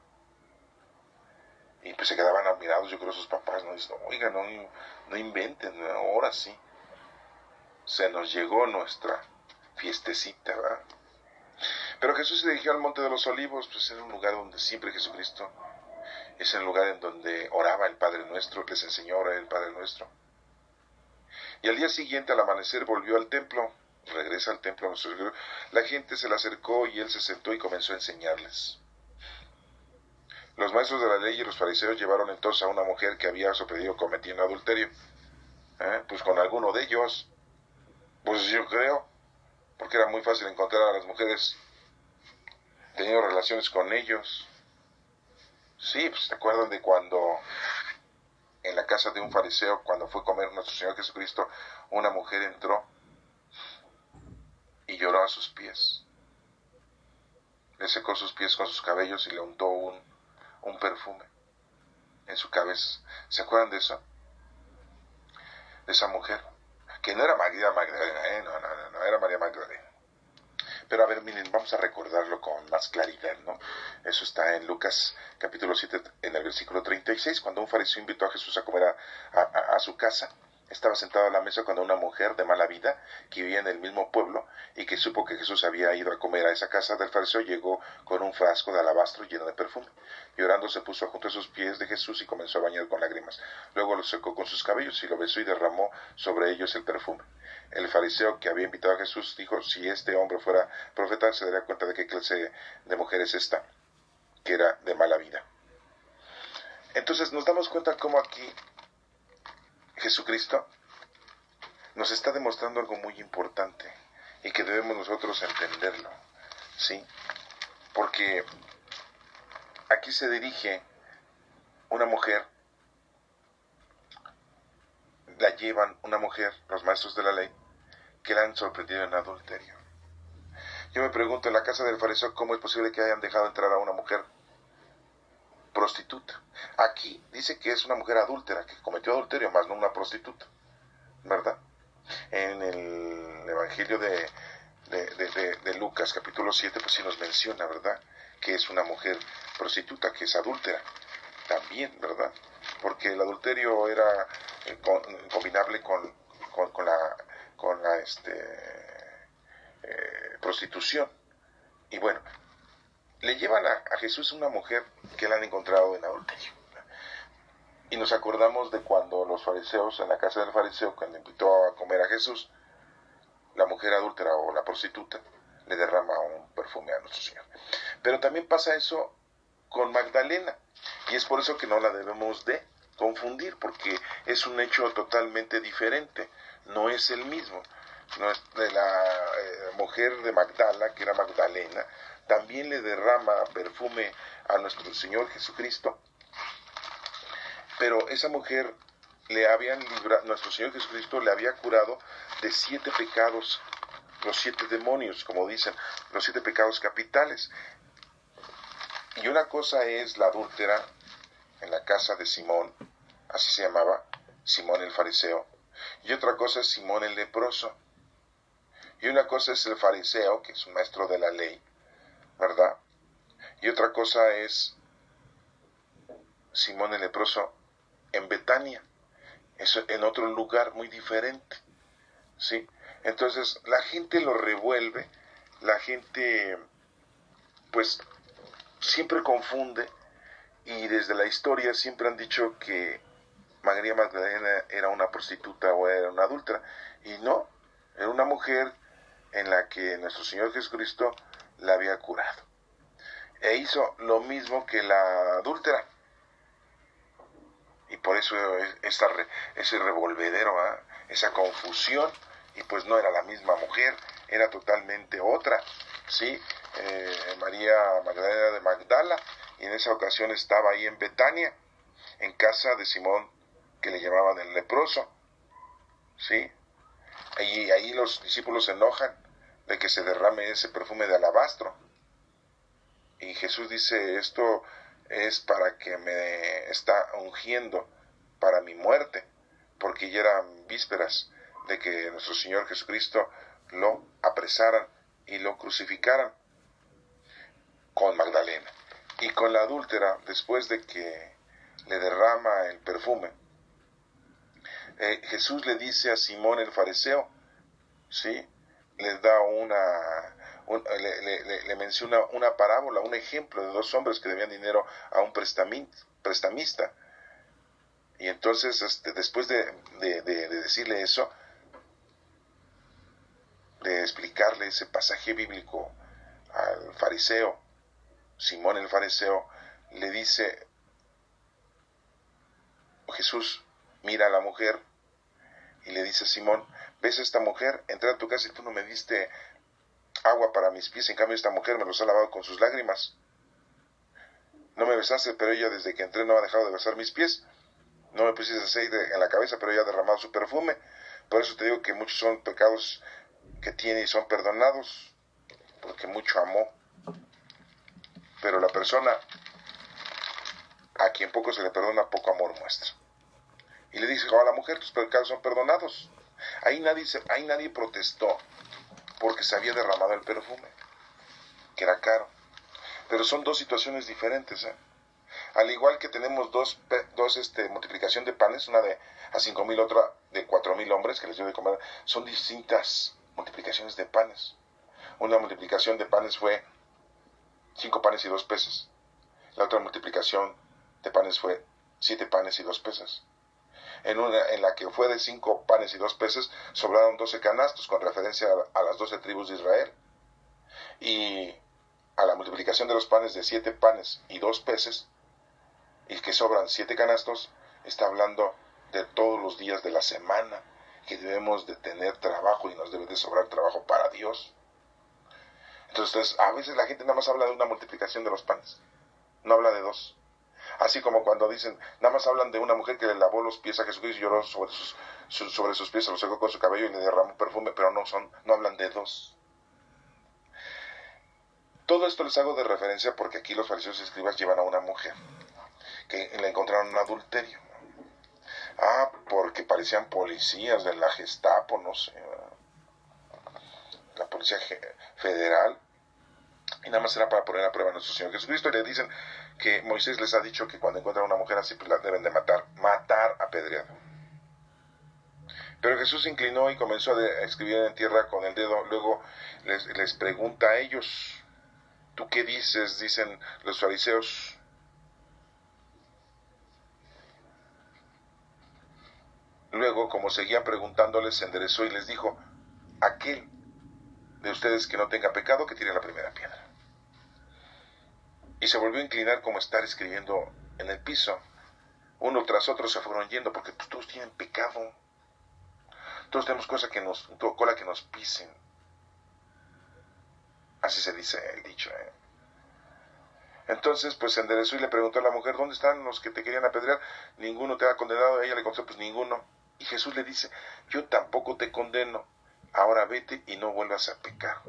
Y pues se quedaban admirados, yo creo, sus papás, ¿no? Dicen, oigan, no inventen, ahora sí. Se nos llegó nuestra fiestecita, ¿verdad? Pero Jesús se dirigió al Monte de los Olivos, pues era un lugar donde siempre Jesucristo es el lugar en donde oraba el Padre Nuestro, les enseñó a orar el Padre Nuestro. Y al día siguiente, al amanecer, volvió al templo, regresa al templo. La gente se le acercó y él se sentó y comenzó a enseñarles. Los maestros de la ley y los fariseos llevaron entonces a una mujer que había sorprendido cometiendo adulterio. Pues con alguno de ellos, pues yo creo, porque era muy fácil encontrar a las mujeres teniendo relaciones con ellos. Sí, pues ¿te acuerdan de cuando en la casa de un fariseo, cuando fue a comer nuestro Señor Jesucristo, una mujer entró y lloró a sus pies? Le secó sus pies con sus cabellos y le untó un perfume en su cabeza. ¿Se acuerdan de eso? De esa mujer, que no era María Magdalena, no era María Magdalena. Pero a ver, miren, vamos a recordarlo con más claridad, ¿no? Eso está en Lucas capítulo 7, en el versículo 36, cuando un fariseo invitó a Jesús a comer a su casa. Estaba sentado a la mesa cuando una mujer de mala vida, que vivía en el mismo pueblo, y que supo que Jesús había ido a comer a esa casa del fariseo, llegó con un frasco de alabastro lleno de perfume. Llorando se puso junto a sus pies de Jesús y comenzó a bañar con lágrimas. Luego lo secó con sus cabellos y lo besó y derramó sobre ellos el perfume. El fariseo que había invitado a Jesús dijo, si este hombre fuera profeta, se daría cuenta de qué clase de mujer es esta, que era de mala vida. Entonces nos damos cuenta cómo aquí Jesucristo nos está demostrando algo muy importante y que debemos nosotros entenderlo, ¿sí? Porque aquí se dirige una mujer, la llevan una mujer, los maestros de la ley, que la han sorprendido en adulterio. Yo me pregunto, en la casa del fariseo, ¿cómo es posible que hayan dejado entrar a una mujer prostituta? Aquí dice que es una mujer adúltera, que cometió adulterio, más no una prostituta, ¿verdad? En el Evangelio de Lucas, capítulo 7, pues sí nos menciona, ¿verdad?, que es una mujer prostituta, que es adúltera, también, ¿verdad? Porque el adulterio era combinable con la prostitución. Y bueno, le llevan a Jesús una mujer que la han encontrado en adulterio. Y nos acordamos de cuando los fariseos, en la casa del fariseo, cuando invitó a comer a Jesús, la mujer adúltera o la prostituta le derrama un perfume a nuestro Señor. Pero también pasa eso con Magdalena, y es por eso que no la debemos de confundir, porque es un hecho totalmente diferente, no es el mismo. No es de la mujer de Magdala, que era Magdalena, también le derrama perfume a nuestro Señor Jesucristo, pero esa mujer nuestro Señor Jesucristo le había curado de 7 pecados, los 7 demonios, como dicen, los 7 pecados capitales. Y una cosa es la adúltera en la casa de Simón, así se llamaba, Simón el fariseo, y otra cosa es Simón el leproso, y una cosa es el fariseo, que es un maestro de la ley, ¿verdad? Y otra cosa es Simón el leproso en Betania, eso en otro lugar muy diferente, ¿sí? Entonces la gente lo revuelve, la gente pues siempre confunde, y desde la historia siempre han dicho que María Magdalena era una prostituta o era una adúltera, y no, era una mujer en la que nuestro Señor Jesucristo la había curado, e hizo lo mismo que la adúltera, y por eso ese revolvedero, esa confusión, y pues no era la misma mujer, era totalmente otra, ¿sí? María Magdalena de Magdala, y en esa ocasión estaba ahí en Betania, en casa de Simón, que le llamaban el leproso, ¿sí? Ahí los discípulos se enojan de que se derrame ese perfume de alabastro, y Jesús dice, esto es para que me está ungiendo para mi muerte, porque ya eran vísperas de que nuestro Señor Jesucristo lo apresaran y lo crucificaran. Con Magdalena y con la adúltera, después de que le derrama el perfume, Jesús le dice a Simón el fariseo, ¿sí? Le da le menciona una parábola, un ejemplo de 2 hombres que debían dinero a un prestamista. Y entonces, después de decirle eso, de explicarle ese pasaje bíblico al fariseo, Simón el fariseo, le dice Jesús, mira a la mujer, y le dice a Simón, ¿ves a esta mujer? Entré a tu casa y tú no me diste agua para mis pies, en cambio esta mujer me los ha lavado con sus lágrimas. No me besaste, pero ella desde que entré no ha dejado de besar mis pies. No me pusiste aceite en la cabeza, pero ella ha derramado su perfume. Por eso te digo que muchos son pecados que tiene y son perdonados, porque mucho amó. Pero la persona a quien poco se le perdona, poco amor muestra. Y le dice a la mujer, tus pecados son perdonados. Ahí nadie protestó porque se había derramado el perfume, que era caro. Pero son 2 situaciones diferentes, Al igual que tenemos dos multiplicación de panes, una de a 5,000, otra de 4,000 hombres que les dio de comer, son distintas multiplicaciones de panes. Una multiplicación de panes fue 5 panes y 2 peces. La otra multiplicación de panes fue 7 panes y 2 peces. En la que fue de 5 panes y 2 peces, sobraron 12 canastos, con referencia a las 12 tribus de Israel. Y a la multiplicación de los panes de 7 panes y 2 peces, y que sobran 7 canastos, está hablando de todos los días de la semana, que debemos de tener trabajo y nos debe de sobrar trabajo para Dios. Entonces, a veces la gente nada más habla de una multiplicación de los panes, no habla de 2. Así como cuando dicen, nada más hablan de una mujer que le lavó los pies a Jesucristo y lloró sobre sus pies, se los secó con su cabello y le derramó perfume, pero no hablan de 2. Todo esto les hago de referencia porque aquí los fariseos y escribas llevan a una mujer que la encontraron en adulterio. Porque parecían policías de la Gestapo, no sé, la policía federal, y nada más era para poner a prueba a nuestro Señor Jesucristo, y le dicen que Moisés les ha dicho que cuando encuentran a una mujer así, pues la deben de matar apedreado. Pero Jesús se inclinó y comenzó a escribir en tierra con el dedo. Luego les pregunta a ellos, ¿tú qué dices? Dicen los fariseos. Luego, como seguían preguntándoles, se enderezó y les dijo, aquel de ustedes que no tenga pecado, que tire la primera piedra. Y se volvió a inclinar como estar escribiendo en el piso. Uno tras otro se fueron yendo, porque pues, todos tienen pecado. Todos tenemos cola que nos pisen. Así se dice el dicho, Entonces, pues se enderezó y le preguntó a la mujer, ¿dónde están los que te querían apedrear? Ninguno te ha condenado. Ella le contestó, pues ninguno. Y Jesús le dice, yo tampoco te condeno. Ahora vete y no vuelvas a pecar.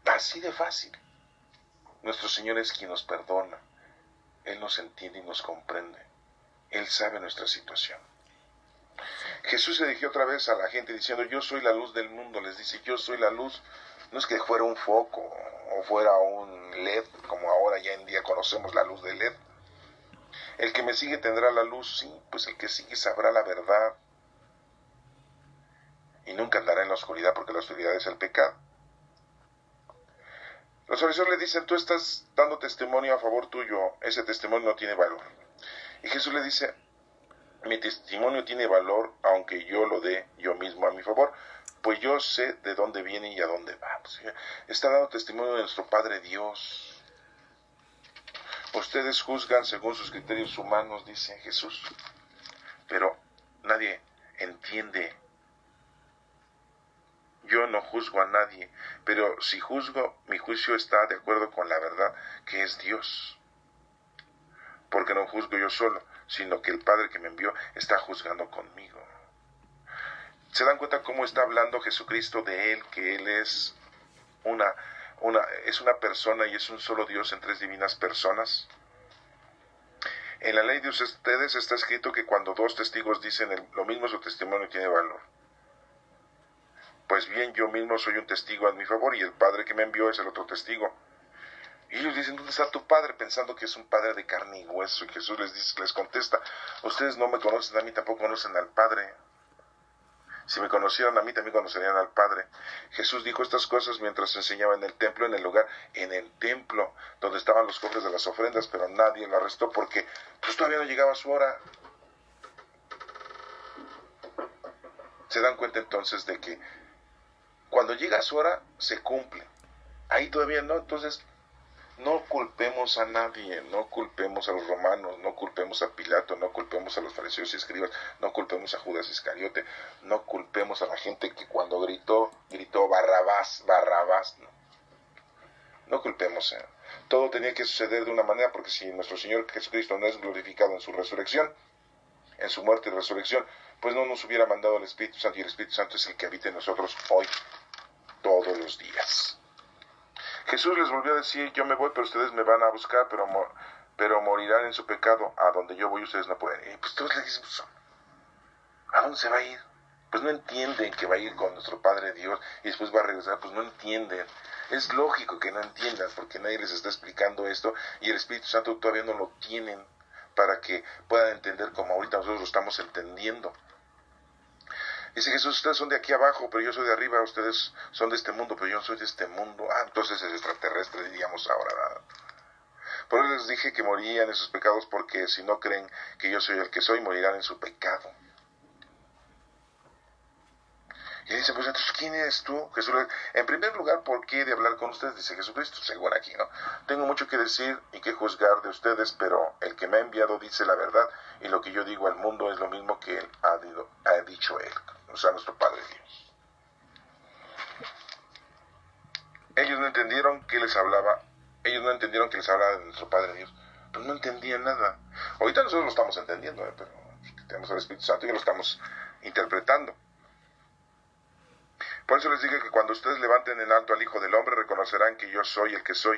Así de fácil. Nuestro Señor es quien nos perdona. Él nos entiende y nos comprende. Él sabe nuestra situación. Jesús se dirigió otra vez a la gente diciendo, yo soy la luz del mundo. Les dice, yo soy la luz. No es que fuera un foco o fuera un LED, como ahora ya en día conocemos la luz de LED. El que me sigue tendrá la luz, sí, pues el que sigue sabrá la verdad. Y nunca andará en la oscuridad, porque la oscuridad es el pecado. Los fariseos le dicen, tú estás dando testimonio a favor tuyo, ese testimonio no tiene valor. Y Jesús le dice, mi testimonio tiene valor, aunque yo lo dé yo mismo a mi favor, pues yo sé de dónde viene y a dónde va. Pues, está dando testimonio de nuestro Padre Dios. Ustedes juzgan según sus criterios humanos, dice Jesús, pero nadie entiende. Yo no juzgo a nadie, pero si juzgo, mi juicio está de acuerdo con la verdad, que es Dios. Porque no juzgo yo solo, sino que el Padre que me envió está juzgando conmigo. ¿Se dan cuenta cómo está hablando Jesucristo de Él, que Él es una persona y es un solo Dios en tres divinas personas? En la ley de ustedes está escrito que cuando dos testigos dicen lo mismo, su testimonio tiene valor. Pues bien, yo mismo soy un testigo a mi favor y el Padre que me envió es el otro testigo. Y ellos dicen, ¿dónde está tu Padre? Pensando que es un Padre de carne y hueso. Y Jesús les contesta, ustedes no me conocen a mí, tampoco conocen al Padre. Si me conocieran a mí, también conocerían al Padre. Jesús dijo estas cosas mientras enseñaba en el templo, en el templo donde estaban los cofres de las ofrendas, pero nadie lo arrestó porque pues todavía no llegaba su hora. Se dan cuenta entonces de que cuando llega su hora, se cumple. Ahí todavía no, entonces no culpemos a nadie, no culpemos a los romanos, no culpemos a Pilato, no culpemos a los fariseos y escribas, no culpemos a Judas Iscariote, no culpemos a la gente que cuando gritó Barrabás, no culpemos. Todo tenía que suceder de una manera, porque si nuestro Señor Jesucristo no es glorificado en su resurrección, en su muerte y resurrección, pues no nos hubiera mandado el Espíritu Santo, y el Espíritu Santo es el que habita en nosotros hoy, todos los días. Jesús les volvió a decir, yo me voy, pero ustedes me van a buscar, pero morirán en su pecado. A donde yo voy, ustedes no pueden ir. Y pues todos le dicen, pues, ¿a dónde se va a ir? Pues no entienden que va a ir con nuestro Padre Dios y después va a regresar, pues no entienden. Es lógico que no entiendan, porque nadie les está explicando esto, y el Espíritu Santo todavía no lo tienen para que puedan entender como ahorita nosotros lo estamos entendiendo. Dice Jesús, ustedes son de aquí abajo, pero yo soy de arriba, ustedes son de este mundo, pero yo no soy de este mundo. Entonces es extraterrestre, diríamos ahora, ¿verdad? Por eso les dije que morirían en sus pecados, porque si no creen que yo soy el que soy, morirán en su pecado. Y dice, pues entonces, ¿quién eres tú? Jesús, en primer lugar, ¿por qué de hablar con ustedes? Dice Jesucristo, según aquí, ¿no? Tengo mucho que decir y que juzgar de ustedes, pero el que me ha enviado dice la verdad, y lo que yo digo al mundo es lo mismo que él ha dicho él, o sea, nuestro Padre Dios. Ellos no entendieron que les hablaba de nuestro Padre Dios, pero no entendían nada. Ahorita nosotros lo estamos entendiendo, pero tenemos al Espíritu Santo y lo estamos interpretando. Por eso les digo que cuando ustedes levanten en alto al Hijo del Hombre, reconocerán que yo soy el que soy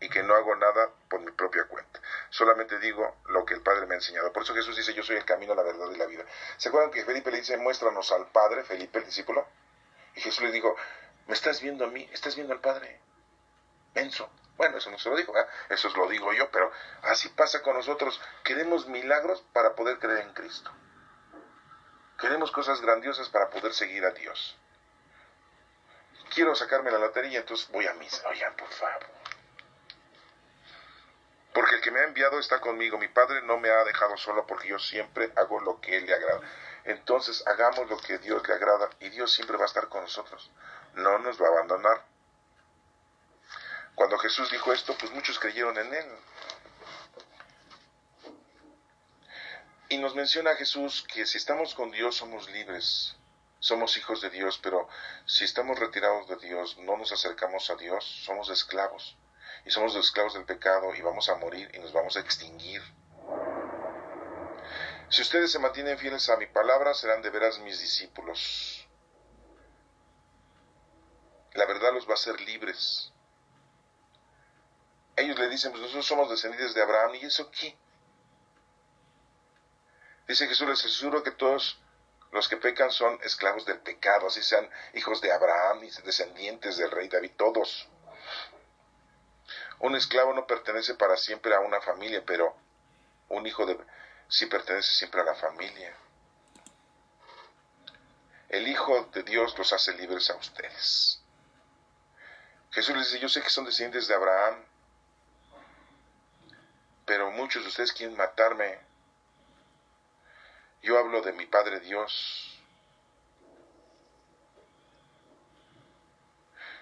y que no hago nada por mi propia cuenta. Solamente digo lo que el Padre me ha enseñado. Por eso Jesús dice, yo soy el camino, la verdad y la vida. ¿Se acuerdan que Felipe le dice, muéstranos al Padre, Felipe, el discípulo? Y Jesús le dijo, ¿me estás viendo a mí? ¿Estás viendo al Padre? Menso. Bueno, eso no se lo dijo, ¿eh? Eso lo digo yo, pero así pasa con nosotros. Queremos milagros para poder creer en Cristo. Queremos cosas grandiosas para poder seguir a Dios. Quiero sacarme la lotería, entonces voy a misa. Oigan, por favor. Porque el que me ha enviado está conmigo. Mi Padre no me ha dejado solo, porque yo siempre hago lo que Él le agrada. Entonces hagamos lo que a Dios le agrada y Dios siempre va a estar con nosotros. No nos va a abandonar. Cuando Jesús dijo esto, pues muchos creyeron en Él. Y nos menciona Jesús que si estamos con Dios somos libres. Somos hijos de Dios, pero si estamos retirados de Dios, no nos acercamos a Dios, somos esclavos. y somos los esclavos del pecado y vamos a morir y nos vamos a extinguir. Si ustedes se mantienen fieles a mi palabra, serán de veras mis discípulos. La verdad los va a hacer libres. Ellos le dicen, pues nosotros somos descendientes de Abraham, ¿y eso qué? Dice Jesús, les aseguro que todos los que pecan son esclavos del pecado, así sean hijos de Abraham y descendientes del rey David, todos. Un esclavo no pertenece para siempre a una familia, pero un hijo sí pertenece siempre a la familia. El Hijo de Dios los hace libres a ustedes. Jesús les dice, yo sé que son descendientes de Abraham, pero muchos de ustedes quieren matarme. Yo hablo de mi Padre Dios.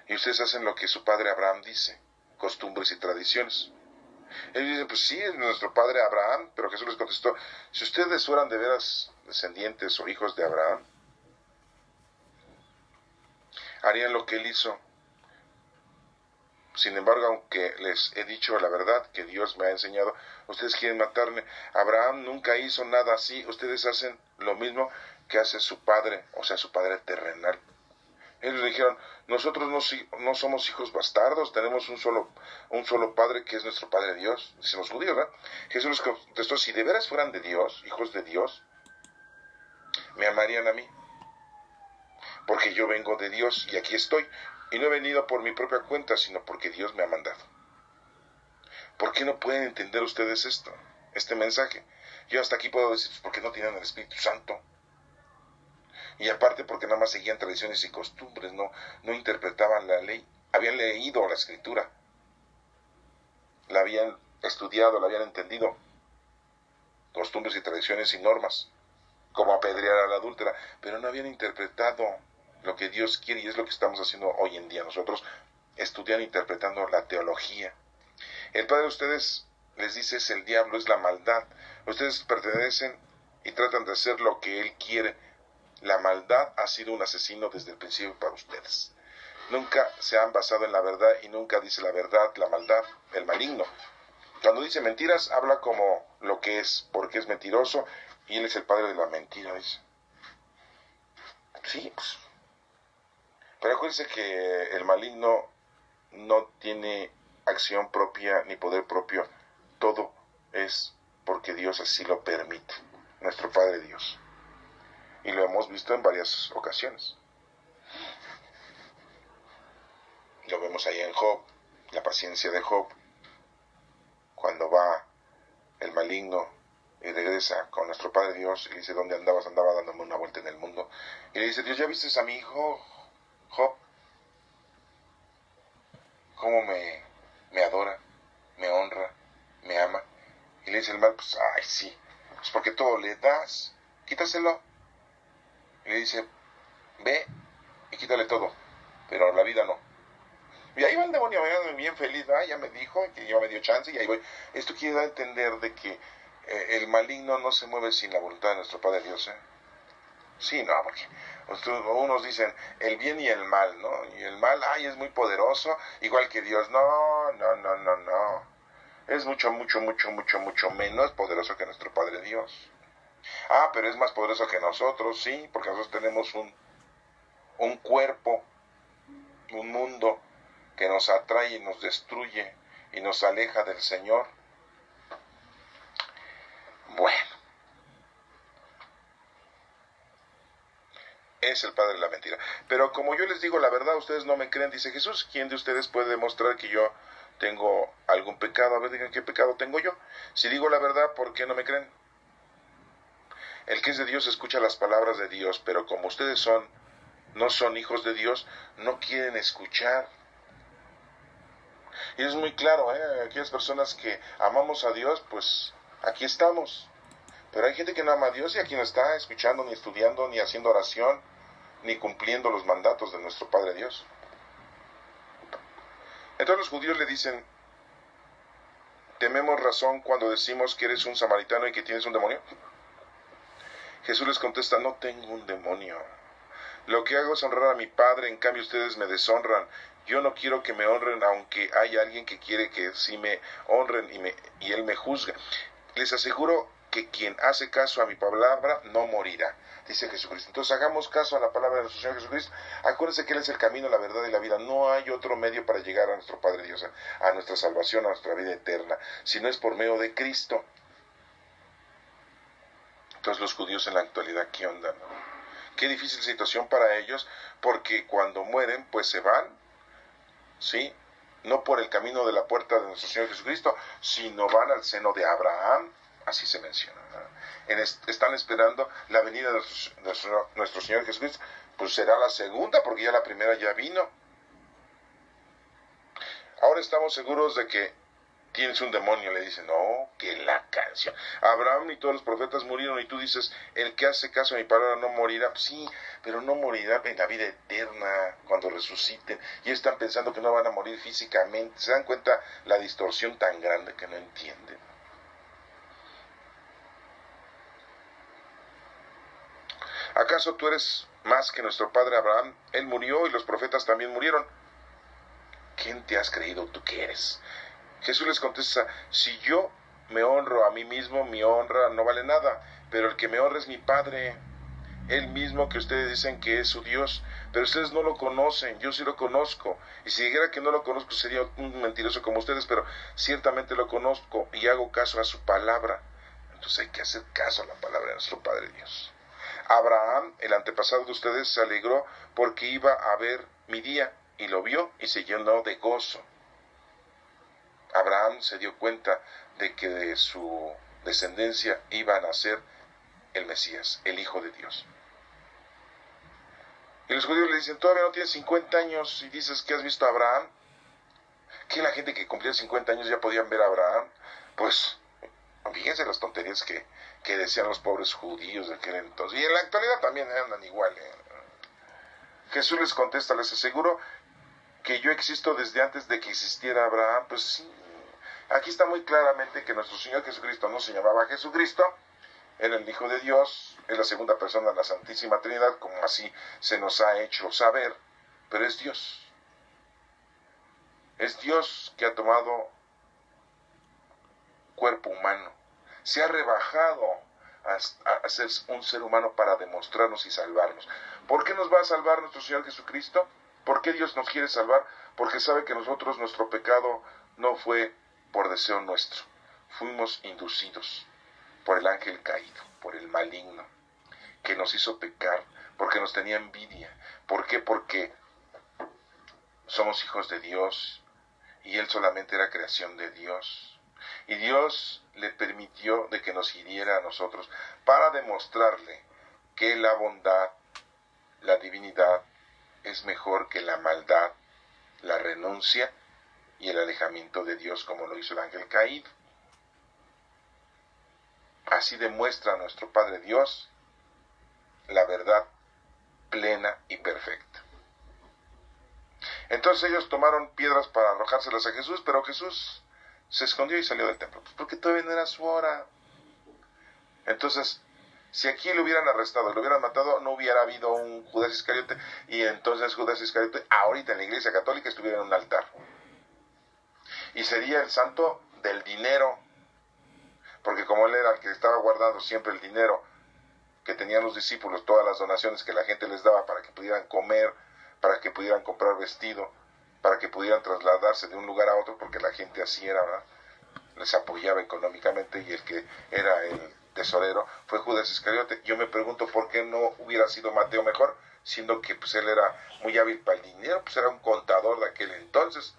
Y ustedes hacen lo que su padre Abraham dice, costumbres y tradiciones. Ellos dicen, pues sí, es nuestro padre Abraham, pero Jesús les contestó, si ustedes fueran de veras descendientes o hijos de Abraham, harían lo que él hizo. Sin embargo, aunque les he dicho la verdad que Dios me ha enseñado, ustedes quieren matarme. Abraham nunca hizo nada así. Ustedes hacen lo mismo que hace su padre, o sea, su padre terrenal. Ellos dijeron, nosotros no somos hijos bastardos, tenemos un solo padre que es nuestro Padre Dios. Dicen los judíos, ¿verdad? Jesús les contestó, si de veras fueran de Dios, hijos de Dios, me amarían a mí, porque yo vengo de Dios y aquí estoy. Y no he venido por mi propia cuenta, sino porque Dios me ha mandado. ¿Por qué no pueden entender ustedes este mensaje? Yo hasta aquí puedo decir, pues porque no tienen el Espíritu Santo. Y aparte porque nada más seguían tradiciones y costumbres, no interpretaban la ley. Habían leído la Escritura, la habían estudiado, la habían entendido. Costumbres y tradiciones y normas, como apedrear a la adúltera, pero no habían interpretado lo que Dios quiere, y es lo que estamos haciendo hoy en día nosotros, estudiando e interpretando la teología. El padre de ustedes les dice es el diablo, es la maldad. Ustedes pertenecen y tratan de hacer lo que él quiere. La maldad ha sido un asesino desde el principio para ustedes. Nunca se han basado en la verdad y nunca dice la verdad, la maldad, el maligno. Cuando dice mentiras, habla como lo que es, porque es mentiroso y él es el padre de la mentira, dice. Sí, pues. Pero acuérdense que el maligno no tiene acción propia ni poder propio. Todo es porque Dios así lo permite, nuestro Padre Dios. Y lo hemos visto en varias ocasiones. Lo vemos ahí en Job, la paciencia de Job, cuando va el maligno y regresa con nuestro Padre Dios y le dice, ¿dónde andabas? Andaba dándome una vuelta en el mundo. Y le dice, Dios, ¿ya viste a mi hijo Job? ¿Cómo me adora, me honra, me ama? Y le dice el mal, pues, ay, sí, pues porque todo le das, quítaselo. Y le dice, ve y quítale todo, pero la vida no. Y ahí va el demonio, bien feliz, ya me dijo, que ya me dio chance, y ahí voy. Esto quiere dar a entender de que el maligno no se mueve sin la voluntad de nuestro Padre Dios, ¿eh? Sí, no, porque unos dicen el bien y el mal, ¿no? Y el mal, es muy poderoso, igual que Dios. No. Es mucho menos poderoso que nuestro Padre Dios. Pero es más poderoso que nosotros, sí, porque nosotros tenemos un cuerpo, un mundo que nos atrae y nos destruye y nos aleja del Señor. Bueno, es el padre de la mentira. Pero como yo les digo la verdad, ustedes no me creen, dice Jesús. ¿Quién de ustedes puede demostrar que yo tengo algún pecado? A ver, digan, ¿qué pecado tengo yo? Si digo la verdad, ¿por qué no me creen? El que es de Dios escucha las palabras de Dios, pero como ustedes no son hijos de Dios, no quieren escuchar. Y es muy claro, aquellas personas que amamos a Dios, pues aquí estamos. Pero hay gente que no ama a Dios y aquí no está escuchando, ni estudiando, ni haciendo oración, ni cumpliendo los mandatos de nuestro Padre Dios. Entonces los judíos le dicen, ¿tenemos razón cuando decimos que eres un samaritano y que tienes un demonio? Jesús les contesta, no tengo un demonio. Lo que hago es honrar a mi Padre, en cambio ustedes me deshonran. Yo no quiero que me honren, aunque hay alguien que quiere que sí me honren y él me juzga. Les aseguro que quien hace caso a mi palabra no morirá, dice Jesucristo. Entonces hagamos caso a la palabra de nuestro Señor Jesucristo. Acuérdense que Él es el camino, la verdad y la vida. No hay otro medio para llegar a nuestro Padre Dios, a nuestra salvación, a nuestra vida eterna, si no es por medio de Cristo. Entonces los judíos en la actualidad, ¿qué onda? Qué difícil situación para ellos, porque cuando mueren, pues se van, ¿sí? No por el camino de la puerta de nuestro Señor Jesucristo, sino van al seno de Abraham, así se menciona. Están esperando la venida de nuestro Señor Jesucristo, pues será la segunda, porque ya la primera ya vino. Ahora estamos seguros de que tienes un demonio, le dicen, no, que la canción. Abraham y todos los profetas murieron, y tú dices, el que hace caso a mi palabra no morirá. Pues sí, pero no morirá en la vida eterna, cuando resuciten. Y están pensando que no van a morir físicamente. ¿Se dan cuenta la distorsión tan grande que no entienden? ¿Acaso tú eres más que nuestro padre Abraham? Él murió y los profetas también murieron. ¿Quién te has creído tú que eres? Jesús les contesta, si yo me honro a mí mismo, mi honra no vale nada, pero el que me honra es mi Padre, Él mismo que ustedes dicen que es su Dios, pero ustedes no lo conocen, yo sí lo conozco, y si dijera que no lo conozco sería un mentiroso como ustedes, pero ciertamente lo conozco y hago caso a su palabra. Entonces hay que hacer caso a la palabra de nuestro Padre Dios. Abraham, el antepasado de ustedes, se alegró porque iba a ver mi día, y lo vio y se llenó de gozo. Abraham se dio cuenta de que de su descendencia iba a nacer el Mesías, el Hijo de Dios. Y los judíos le dicen, todavía no tienes 50 años y dices que has visto a Abraham. ¿Qué la gente que cumplía 50 años ya podían ver a Abraham? Pues, fíjense las tonterías que decían los pobres judíos de aquel entonces. Y en la actualidad también andan igual. Jesús les contesta, les aseguro que yo existo desde antes de que existiera Abraham. Pues sí, aquí está muy claramente que nuestro Señor Jesucristo no se llamaba Jesucristo, era el Hijo de Dios, es la segunda persona de la Santísima Trinidad, como así se nos ha hecho saber, pero es Dios. Es Dios que ha tomado cuerpo humano, se ha rebajado a ser un ser humano para demostrarnos y salvarnos. ¿Por qué nos va a salvar nuestro Señor Jesucristo? ¿Por qué Dios nos quiere salvar? Porque sabe que nosotros, nuestro pecado no fue por deseo nuestro. Fuimos inducidos por el ángel caído, por el maligno, que nos hizo pecar, porque nos tenía envidia. ¿Por qué? Porque somos hijos de Dios y Él solamente era creación de Dios. Y Dios le permitió de que nos hiriera a nosotros para demostrarle que la bondad, la divinidad, es mejor que la maldad, la renuncia y el alejamiento de Dios, como lo hizo el ángel caído. Así demuestra nuestro Padre Dios la verdad plena y perfecta. Entonces ellos tomaron piedras para arrojárselas a Jesús, pero Jesús se escondió y salió del templo, porque todavía no era su hora. Entonces, si aquí lo hubieran arrestado, lo hubieran matado, no hubiera habido un Judas Iscariote, y entonces Judas Iscariote ahorita en la Iglesia Católica estuviera en un altar. Y sería el santo del dinero, porque como él era el que estaba guardando siempre el dinero que tenían los discípulos, todas las donaciones que la gente les daba para que pudieran comer, para que pudieran comprar vestido, para que pudieran trasladarse de un lugar a otro, porque la gente así era, ¿verdad? Les apoyaba económicamente, y el que era el tesorero fue Judas Iscariote. Yo me pregunto por qué no hubiera sido Mateo mejor, siendo que pues él era muy hábil para el dinero, pues era un contador de aquel entonces,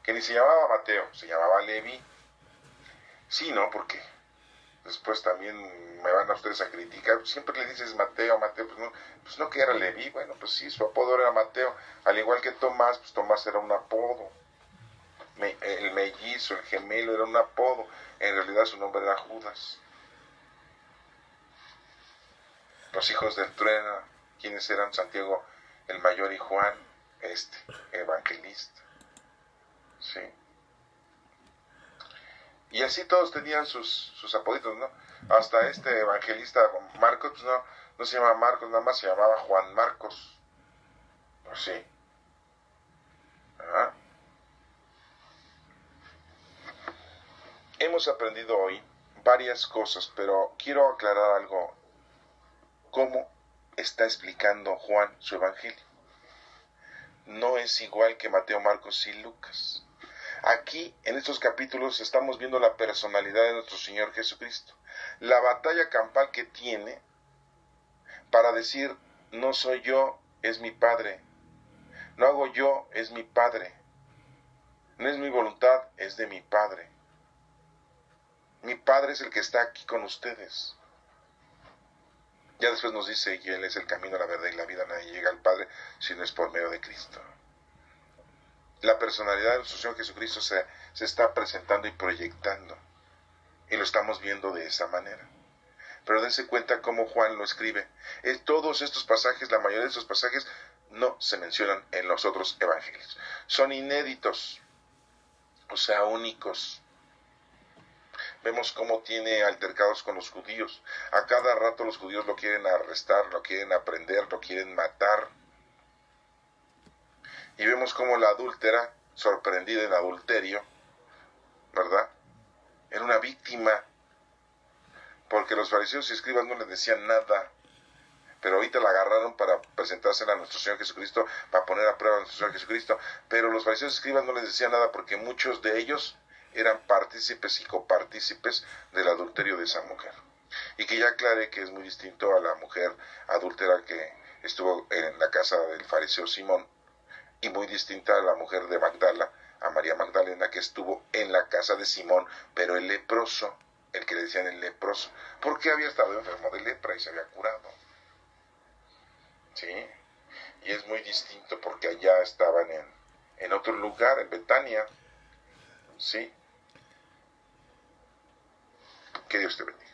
que ni se llamaba Mateo, se llamaba Leví. Sí, ¿no? Porque después también me van a ustedes a criticar, siempre le dices Mateo, Mateo, pues no que era Leví. Bueno, pues sí, su apodo era Mateo, al igual que Tomás, pues Tomás era un apodo. El mellizo, el gemelo era un apodo, en realidad su nombre era Judas. Los hijos del trueno, ¿quiénes eran? Santiago el mayor y Juan, evangelista. Sí. Y así todos tenían sus apoditos, ¿no? Hasta este evangelista Marcos, pues no se llamaba Marcos, nada más se llamaba Juan Marcos. Pues sí. hemos aprendido hoy varias cosas, pero quiero aclarar algo. ¿Cómo está explicando Juan su evangelio? No es igual que Mateo, Marcos y Lucas. Aquí, en estos capítulos, estamos viendo la personalidad de nuestro Señor Jesucristo. La batalla campal que tiene para decir, no soy yo, es mi Padre. No hago yo, es mi Padre. No es mi voluntad, es de mi Padre. Mi Padre es el que está aquí con ustedes. Ya después nos dice, y Él es el camino, la verdad y la vida, nadie llega al Padre si no es por medio de Cristo. La personalidad de nuestro Señor Jesucristo se está presentando y proyectando, y lo estamos viendo de esa manera. Pero dense cuenta cómo Juan lo escribe. Todos estos pasajes, la mayoría de estos pasajes, no se mencionan en los otros evangelios. Son inéditos, o sea, únicos. Vemos cómo tiene altercados con los judíos. A cada rato los judíos lo quieren arrestar, lo quieren aprender, lo quieren matar. Y vemos cómo la adúltera, sorprendida en adulterio, ¿verdad?, era una víctima, porque los fariseos y escribas no le decían nada. Pero ahorita la agarraron para presentársela a nuestro Señor Jesucristo, para poner a prueba a nuestro Señor Jesucristo. Pero los fariseos y escribas no les decían nada porque muchos de ellos eran partícipes y copartícipes del adulterio de esa mujer. Y que ya aclaré que es muy distinto a la mujer adúltera que estuvo en la casa del fariseo Simón, y muy distinta a la mujer de Magdala, a María Magdalena, que estuvo en la casa de Simón, pero el leproso, el que le decían el leproso, porque había estado enfermo de lepra y se había curado. ¿Sí? Y es muy distinto porque allá estaban en otro lugar, en Betania. ¿Sí? Que Dios te bendiga.